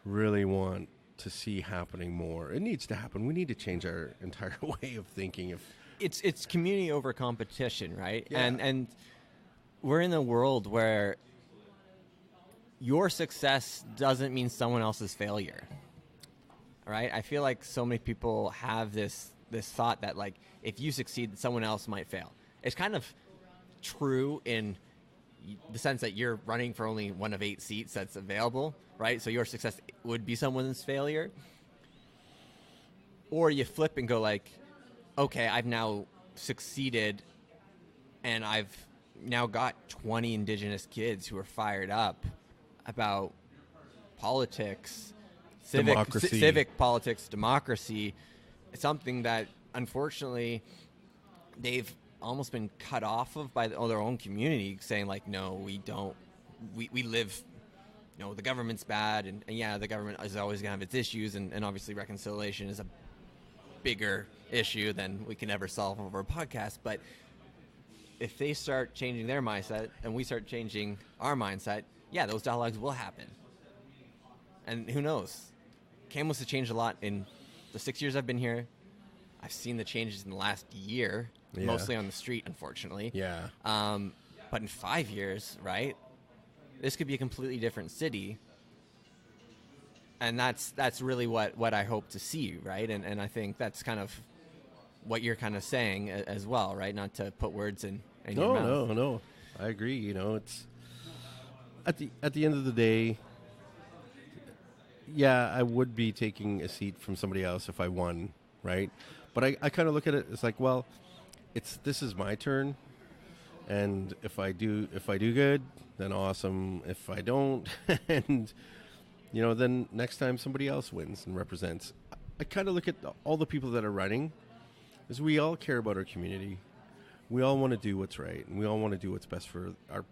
really want to see happening more. It needs to happen. We need to change our entire way of thinking. It's community over competition, right? Yeah. And we're in a world where your success doesn't mean someone else's failure, right? I feel like so many people have this thought that like if you succeed, someone else might fail. It's kind of true in the sense that you're running for only one of 8 seats that's available, right? So your success would be someone's failure. Or you flip and go like, okay, I've now succeeded, and I've now got 20 Indigenous kids who are fired up about politics, civic politics, democracy. It's something that unfortunately they've almost been cut off of by their own community, saying like, no, we don't, we live, you know, the government's bad, and yeah, the government is always gonna have its issues, and obviously reconciliation is a bigger issue than we can ever solve over a podcast. But if they start changing their mindset and we start changing our mindset, yeah, those dialogues will happen. And who knows? Kamloops has changed a lot in the 6 years I've been here. I've seen the changes in the last year, mostly on the street, unfortunately. Yeah. But in 5 years, right, this could be a completely different city. And that's really what I hope to see, right? And I think that's kind of what you're kind of saying as well, right? Not to put words in your mouth. No. I agree. You know, it's at the end of the day, yeah, I would be taking a seat from somebody else if I won, right? But I kind of look at it as like, well, this is my turn, and if I do good, then awesome. If I don't, and you know, then next time somebody else wins and represents. I kind of look at all the people that are running, is we all care about our community. We all want to do what's right, and we all want to do what's best for our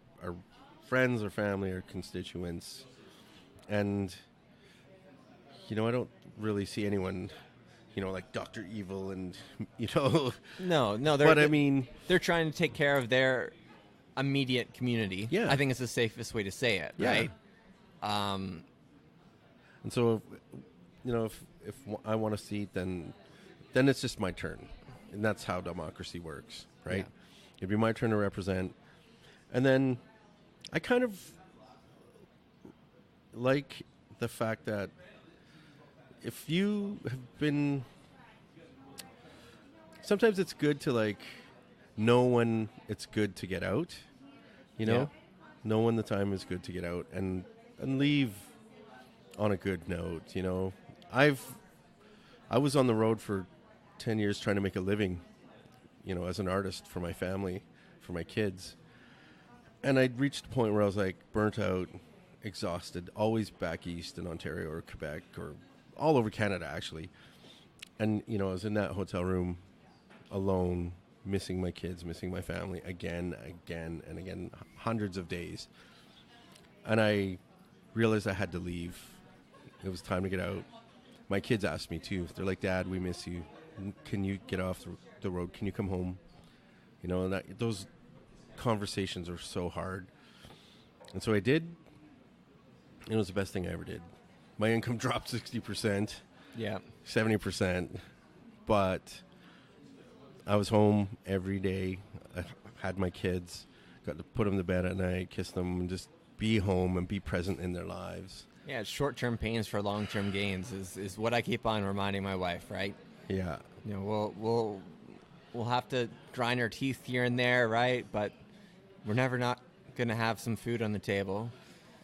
friends, our family, our constituents. And, you know, I don't really see anyone, you know, like Dr. Evil and, you know. No. They're trying to take care of their immediate community. Yeah. I think it's the safest way to say it, right? And so, if I want a seat, then it's just my turn. And that's how democracy works, right? Yeah. It'd be my turn to represent. And then I kind of like the fact that if you have been... Sometimes it's good to, like, know when it's good to get out, you know? Yeah. Know when the time is good to get out and leave on a good note, you know. I was on the road for 10 years trying to make a living, you know, as an artist for my family, for my kids. And I'd reached a point where I was like burnt out, exhausted, always back east in Ontario or Quebec or all over Canada, actually. And, you know, I was in that hotel room alone, missing my kids, missing my family again, and again, hundreds of days. And I realized I had to leave. It was time to get out. My kids asked me too. They're like, "Dad, we miss you. Can you get off the road? Can you come home?" You know, and those conversations are so hard. And so I did. And it was the best thing I ever did. My income dropped 60%. Yeah. 70%. But I was home every day. I had my kids. Got to put them to bed at night, kiss them, and just be home and be present in their lives. Yeah, short-term pains for long-term gains is what I keep on reminding my wife, right? Yeah. You know, we'll have to grind our teeth here and there, right? But we're never not going to have some food on the table.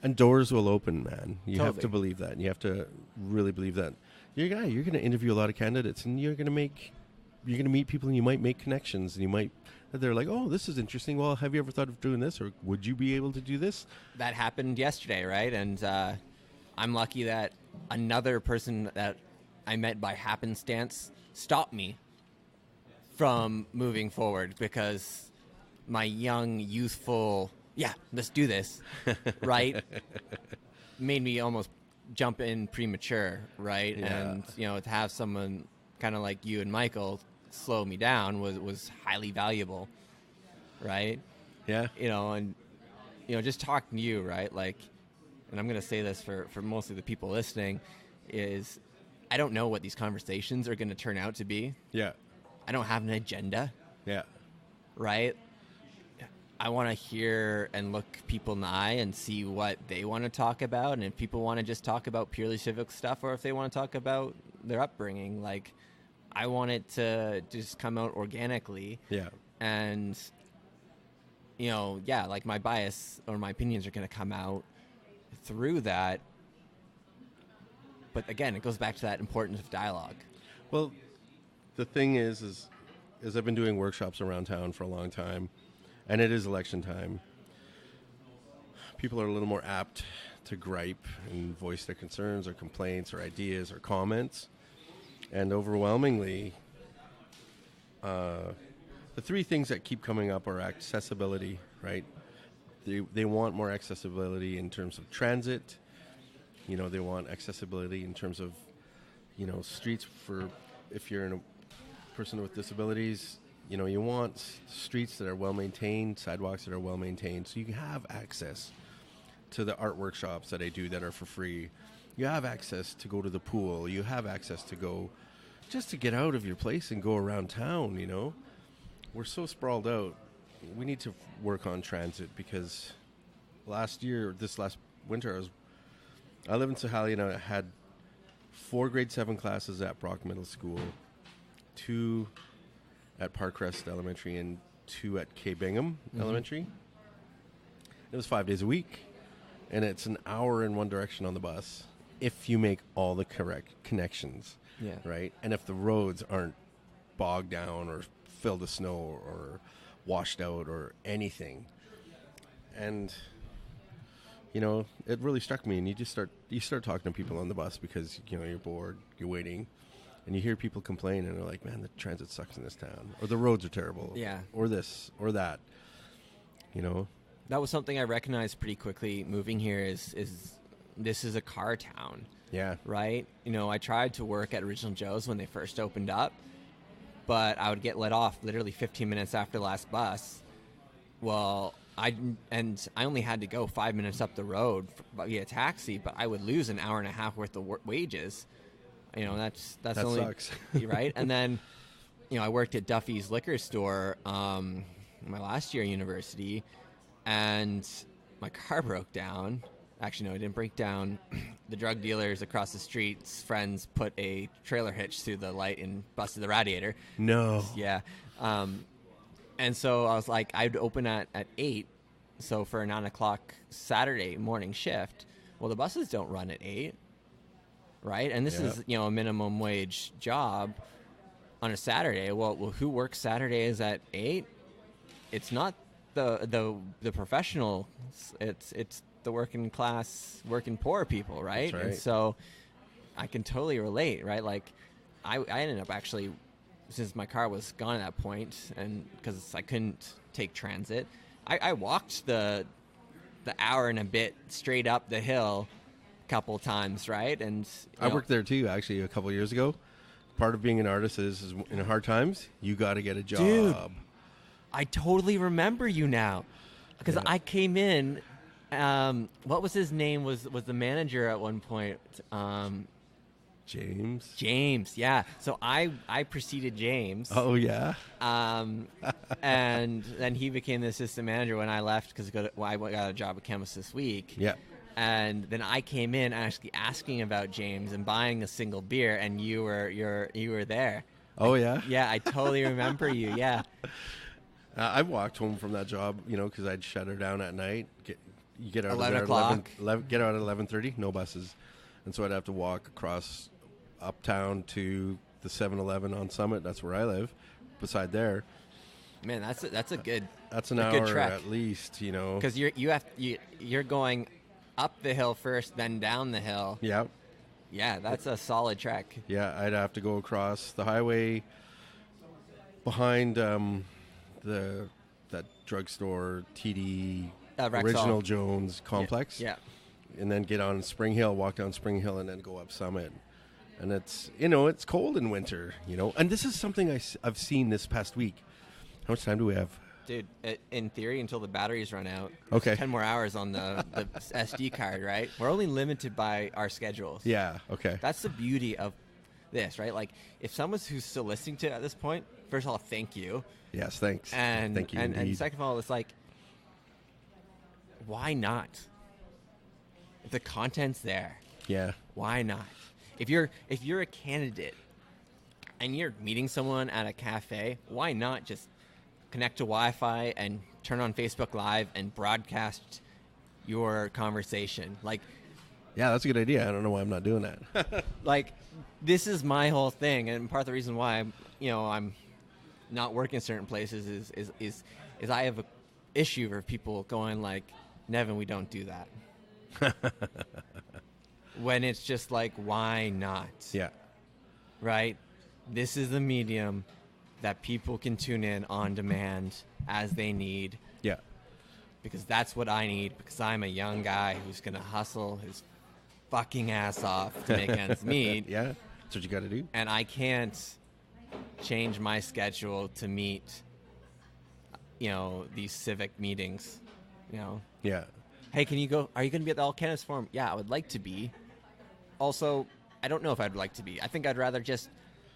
And doors will open, man. You Totally. have to believe that. You have to really believe that. You're going to interview a lot of candidates, and you're going to meet people, and you might make connections, and they're like, "Oh, this is interesting. Well, have you ever thought of doing this, or would you be able to do this?" That happened yesterday, right? And I'm lucky that another person that I met by happenstance stopped me from moving forward because my young, youthful, let's do this, right, made me almost jump in premature, right? Yeah. And, you know, to have someone kind of like you and Michael slow me down was highly valuable, right? Yeah. You know, and, you know, just talking to you, right, like, and I'm going to say this for mostly the people listening, is I don't know what these conversations are going to turn out to be. Yeah. I don't have an agenda. Yeah. Right? I want to hear and look people in the eye and see what they want to talk about. And if people want to just talk about purely civic stuff, or if they want to talk about their upbringing, like, I want it to just come out organically. Yeah. And, you know, like my bias or my opinions are going to come out through that. But again, it goes back to that importance of dialogue. Well, the thing is I've been doing workshops around town for a long time, and it is election time. People are a little more apt to gripe and voice their concerns or complaints or ideas or comments. And overwhelmingly, the three things that keep coming up are accessibility, right? They want more accessibility in terms of transit. You know, they want accessibility in terms of, you know, streets for if you're a person with disabilities. You know, you want streets that are well-maintained, sidewalks that are well-maintained, so you can have access to the art workshops that I do that are for free, You have access to go to the pool. You have access to go just to get out of your place and go around town, you know. We're so sprawled out. We need to work on transit because this last winter, I live in Sahalia and I had 4 grade 7 classes at Brock Middle School, 2 at Parkcrest Elementary, and 2 at K. Bingham Elementary. It was 5 days a week, and it's an hour in one direction on the bus if you make all the correct connections, right? And if the roads aren't bogged down or filled with snow or washed out or anything. And you know, it really struck me, and you start talking to people on the bus because, you know, you're bored, you're waiting, and you hear people complain, and they're like, man, the transit sucks in this town, or the roads are terrible, or this or that, you know. That was something I recognized pretty quickly moving here is this is a car town. Yeah. Right? You know, I tried to work at Original Joe's when they first opened up, but I would get let off literally 15 minutes after the last bus. Well, I only had to go 5 minutes up the road via taxi, but I would lose an hour and a half worth of wages. You know, that only sucks. Right? And then, you know, I worked at Duffy's liquor store my last year at university, and my car broke down. Actually, no, it didn't break down. The drug dealers across the street's friends put a trailer hitch through the light and busted the radiator. No. Yeah. And so I was like, I'd open at 8, so for a 9 o'clock Saturday morning shift. Well, the buses don't run at 8, right? And this is, you know, a minimum wage job on a Saturday. Well, who works Saturdays at 8? It's not the professionals. It's the working class, working poor people, right? That's right. And so I can totally relate, right? Like I ended up actually, since my car was gone at that point, and because I couldn't take transit, I walked the hour and a bit straight up the hill a couple times, right? And I worked there too, actually, a couple of years ago. Part of being an artist is in hard times, you got to get a job. Dude, I totally remember you now, because I came in. What was his name? Was the manager at one point? James, yeah. So I preceded James. Oh, yeah? And then he became the assistant manager when I left because I got a job at Chemist this week. Yeah. And then I came in actually asking about James and buying a single beer, and you were there. Oh, yeah? Yeah, I totally remember you, yeah. I walked home from that job, you know, because I'd shut her down at night. You get out 11 of there o'clock. Get out at 11:30, no buses. And so I'd have to walk across uptown to the 7-Eleven on Summit. That's where I live, beside there. Man, that's a good. That's an a hour good trek. at least, you know. Because you're going up the hill first, then down the hill. Yeah. Yeah, that's a solid trek. Yeah, I'd have to go across the highway behind that drugstore, TD, Original Jones complex. Yeah. And then get on Spring Hill, walk down Spring Hill, and then go up Summit. And it's, you know, it's cold in winter, you know. And this is something I've seen this past week. How much time do we have? Dude, in theory, until the batteries run out. Okay. 10 more hours on the SD card, right? We're only limited by our schedules. Yeah, okay. That's the beauty of this, right? Like, if someone who's still listening to it at this point, first of all, thank you. Yes, thanks. And thank you. And second of all, it's like, why not? If the content's there, Yeah. why not? If you're a candidate and you're meeting someone at a cafe, why not just connect to Wi-Fi and turn on Facebook Live and broadcast your conversation? Like, Yeah, that's a good idea. I don't know why I'm not doing that. like, this is my whole thing, and part of the reason why I'm not working in certain places is I have a issue for people going like, Nevin, we don't do that. When it's just like, why not? Yeah. Right? This is the medium that people can tune in on demand as they need. Yeah. Because that's what I need, because I'm a young guy who's going to hustle his fucking ass off to make ends meet. Yeah. That's what you got to do. And I can't change my schedule to meet, these civic meetings, Yeah. Hey, are you going to be at the All Canada's Forum? Yeah, I would like to be. also, I don't know if I'd like to be. I think I'd rather just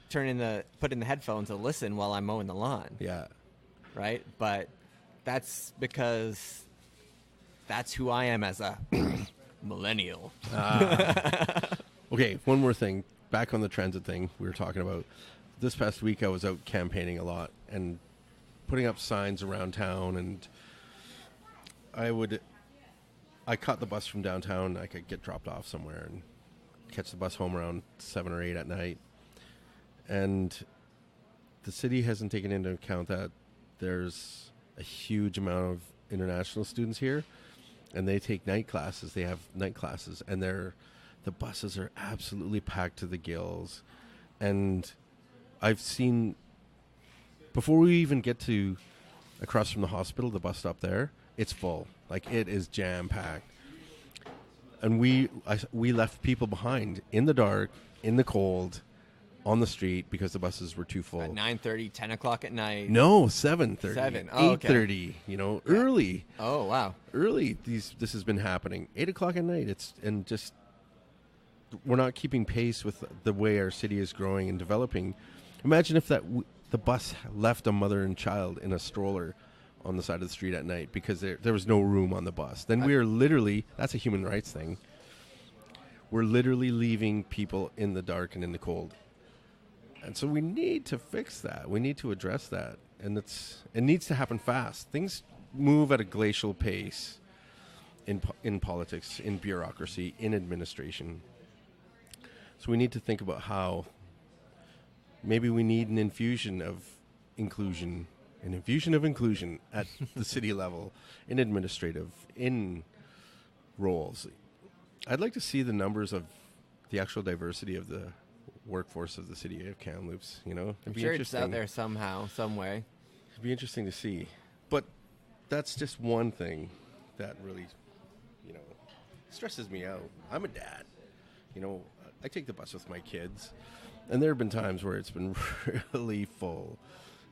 put in the headphones and listen while I'm mowing the lawn. Yeah. Right? But that's because that's who I am as a millennial. Okay, one more thing. Back on the transit thing we were talking about. This past week I was out campaigning a lot and putting up signs around town, and I caught the bus from downtown. I could get dropped off somewhere and catch the bus home around 7 or 8 at night. And the city hasn't taken into account that there's a huge amount of international students here, and they take night classes. They have night classes, and the buses are absolutely packed to the gills. And I've seen, before we even get to across from the hospital, the bus stop there, it's full. Like, it is jam-packed. And we left people behind in the dark, in the cold, on the street because the buses were too full. At 9:30, 10 o'clock at night. No, 7:30. 7. Oh, 8:30, okay. Early. Oh, wow. Early this has been happening. 8 o'clock at night. We're not keeping pace with the way our city is growing and developing. Imagine if the bus left a mother and child in a stroller on the side of the street at night because there was no room on the bus. Then we are literally, that's a human rights thing. We're literally leaving people in the dark and in the cold. And so we need to fix that. We need to address that. And it needs to happen fast. Things move at a glacial pace in politics, in bureaucracy, in administration. So we need to think about how maybe we need an infusion of inclusion at the city level, in administrative, in roles. I'd like to see the numbers of the actual diversity of the workforce of the city of Kamloops. I'm sure it's out there somehow, some way. It'd be interesting to see. But that's just one thing that really, stresses me out. I'm a dad. I take the bus with my kids, and there have been times where it's been really full,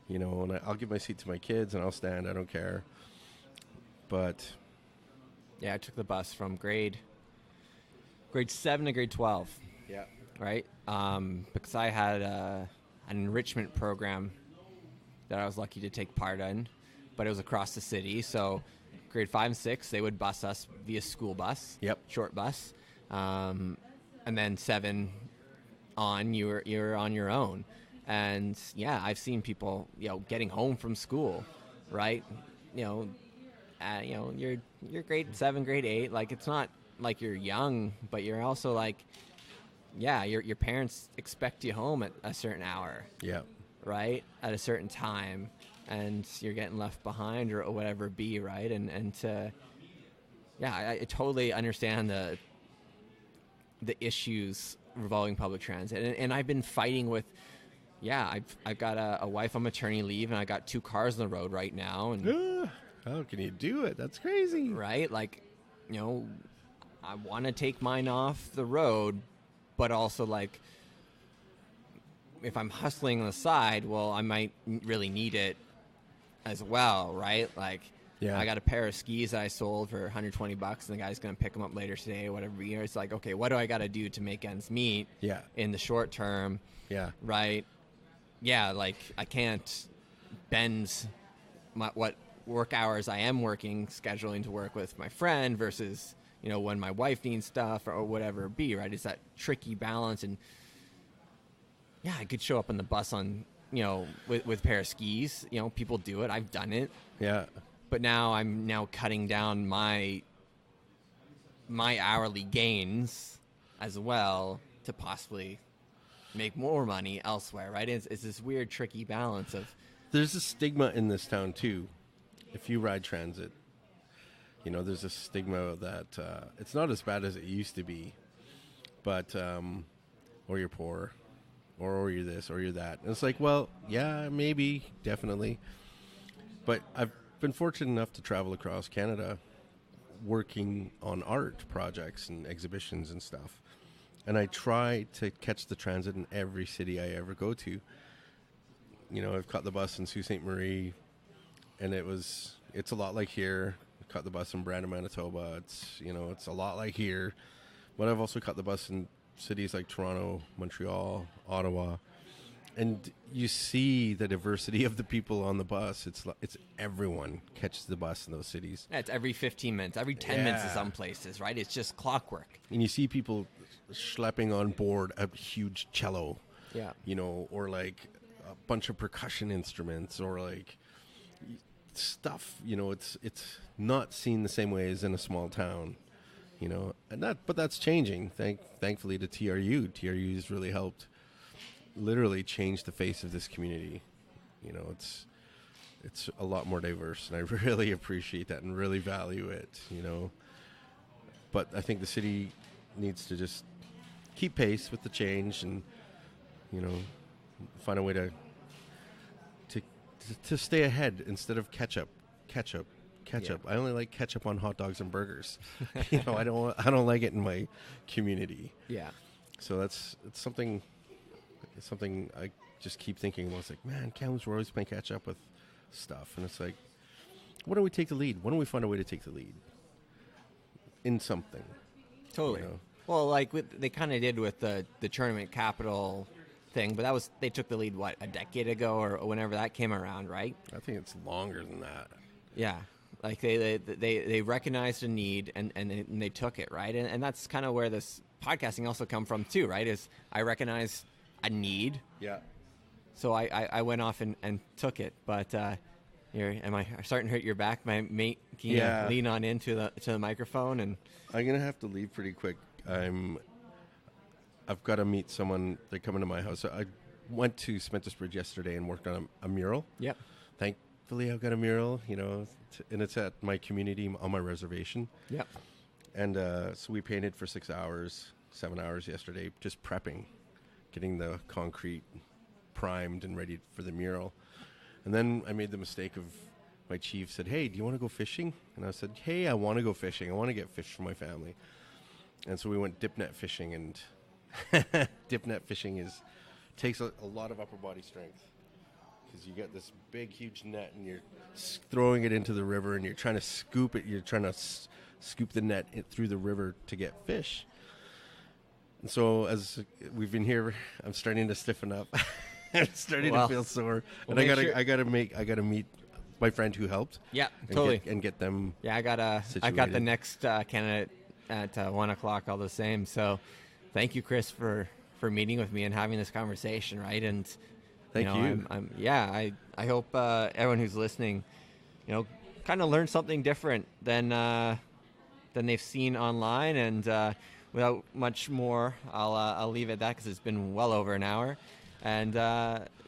and I'll give my seat to my kids, and I'll stand. I don't care. But yeah, I took the bus from grade 7 to grade 12. Yeah. Right? Because I had an enrichment program that I was lucky to take part in, but it was across the city. So grade 5 and 6, they would bus us via school bus. Yep. Short bus. And then 7 on, you're on your own. And yeah, I've seen people, getting home from school, right? You're grade 7, grade 8. Like, it's not like you're young, but you're also like, yeah, your parents expect you home at a certain hour. Yeah. Right? At a certain time, and you're getting left behind or whatever it be, right? I totally understand the issues revolving public transit, and I've been fighting with. Yeah, I've got a wife on maternity leave, and I got 2 cars on the road right now. And how can you do it? That's crazy, right? Like, I want to take mine off the road, but also, like, if I'm hustling on the side, well, I might really need it as well, right? Like, yeah. I got a pair of skis that I sold for $120, and the guy's going to pick them up later today or whatever. It's like, okay, what do I got to do to make ends meet in the short term? Yeah. Right? Yeah, like, I can't bend what work hours I am working, scheduling to work with my friend versus, when my wife needs stuff or whatever it be, right? It's that tricky balance. And yeah, I could show up on the bus on, with a pair of skis. People do it. I've done it. Yeah. But now I'm cutting down my hourly gains as well to possibly make more money elsewhere, right? It's this weird, tricky balance of... There's a stigma in this town, too. If you ride transit, there's a stigma that it's not as bad as it used to be, but, or you're poor, or you're this, or you're that. And it's like, well, yeah, maybe, definitely. But I've been fortunate enough to travel across Canada working on art projects and exhibitions and stuff. And I try to catch the transit in every city I ever go to. I've caught the bus in Sault Ste. Marie, and it's a lot like here. I caught the bus in Brandon, Manitoba. It's a lot like here. But I've also caught the bus in cities like Toronto, Montreal, Ottawa, and you see the diversity of the people on the bus. It's everyone catches the bus in those cities. Yeah, it's every 15 minutes, every 10 minutes in some places, right? It's just clockwork. And you see people schlepping on board a huge cello, Yeah. Or like a bunch of percussion instruments, or like stuff. It's not seen the same way as in a small town, but that's changing. Thankfully to TRU. TRU has really helped literally change the face of this community. It's a lot more diverse, and I really appreciate that and really value it, But I think the city needs to just keep pace with the change and, find a way to stay ahead instead of ketchup. Yeah. I only like ketchup on hot dogs and burgers. I don't like it in my community. Yeah. So it's something I just keep thinking about. It's like, man, Kamloops, we're always playing catch up with stuff. And it's like, why don't we take the lead? Why don't we find a way to take the lead in something? Totally. Well, like they kind of did with the tournament capital thing, but they took the lead, a decade ago or whenever that came around, right? I think it's longer than that. Yeah. Like they recognized a need and they took it, right? And that's kind of where this podcasting also come from too, right? Is I recognize a need. Yeah. So I went off and took it. But am I starting to hurt your back? My mate, can you lean on into the microphone? And I'm gonna have to leave pretty quick. I've got to meet someone. They're coming to my house. I went to Spencersbridge yesterday and worked on a mural. Yep. Thankfully, I've got a mural, and it's at my community on my reservation. Yep. And so we painted for 7 hours yesterday, just prepping, getting the concrete primed and ready for the mural. And then I made the mistake of, my chief said, "Hey, do you want to go fishing?" And I said, "Hey, I want to go fishing. I want to get fish for my family." And so we went dip net fishing, and dip net fishing takes a lot of upper body strength, because you get this big, huge net, and you're throwing it into the river, and you're trying to scoop it. You're trying to scoop the net through the river to get fish. And so as we've been here, I'm starting to stiffen up. I'm starting to feel sore, and I gotta meet my friend who helped. Yeah, and totally. Get them. Yeah, I got the next candidate at 1 o'clock all the same. So thank you, Chris, for meeting with me and having this conversation, right? And thank you. I hope everyone who's listening, kind of learned something different than they've seen online. And without much more, I'll leave it at that, because it's been well over an hour. And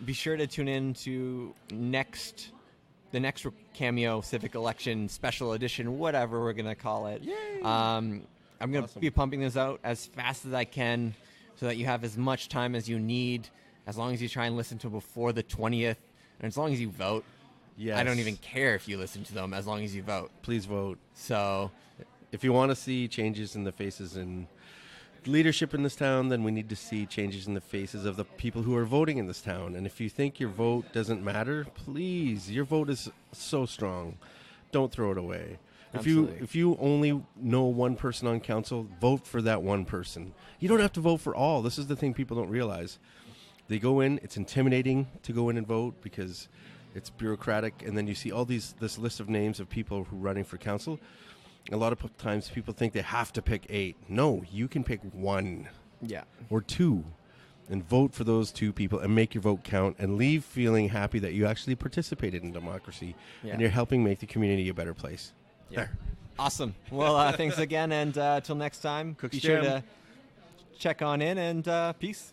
be sure to tune in to the next Cameo Civic Election Special Edition, whatever we're going to call it. Yay! I'm going to be pumping this out as fast as I can so that you have as much time as you need, as long as you try and listen to before the 20th, and as long as you vote. Yes. I don't even care if you listen to them, as long as you vote. Please vote. So if you want to see changes in the faces and leadership in this town, then we need to see changes in the faces of the people who are voting in this town. And if you think your vote doesn't matter, please, your vote is so strong. Don't throw it away. Absolutely. If you only know one person on council, vote for that one person. You don't have to vote for all. This is the thing people don't realize. They go in, it's intimidating to go in and vote because it's bureaucratic, and then you see all this list of names of people who are running for council. A lot of times people think they have to pick 8. No, you can pick 1 or 2 and vote for those 2 people and make your vote count and leave feeling happy that you actually participated in democracy and you're helping make the community a better place. Yeah. There. Awesome. Well, thanks again, and till next time, Cook's be sure Jam. to check on in, and peace.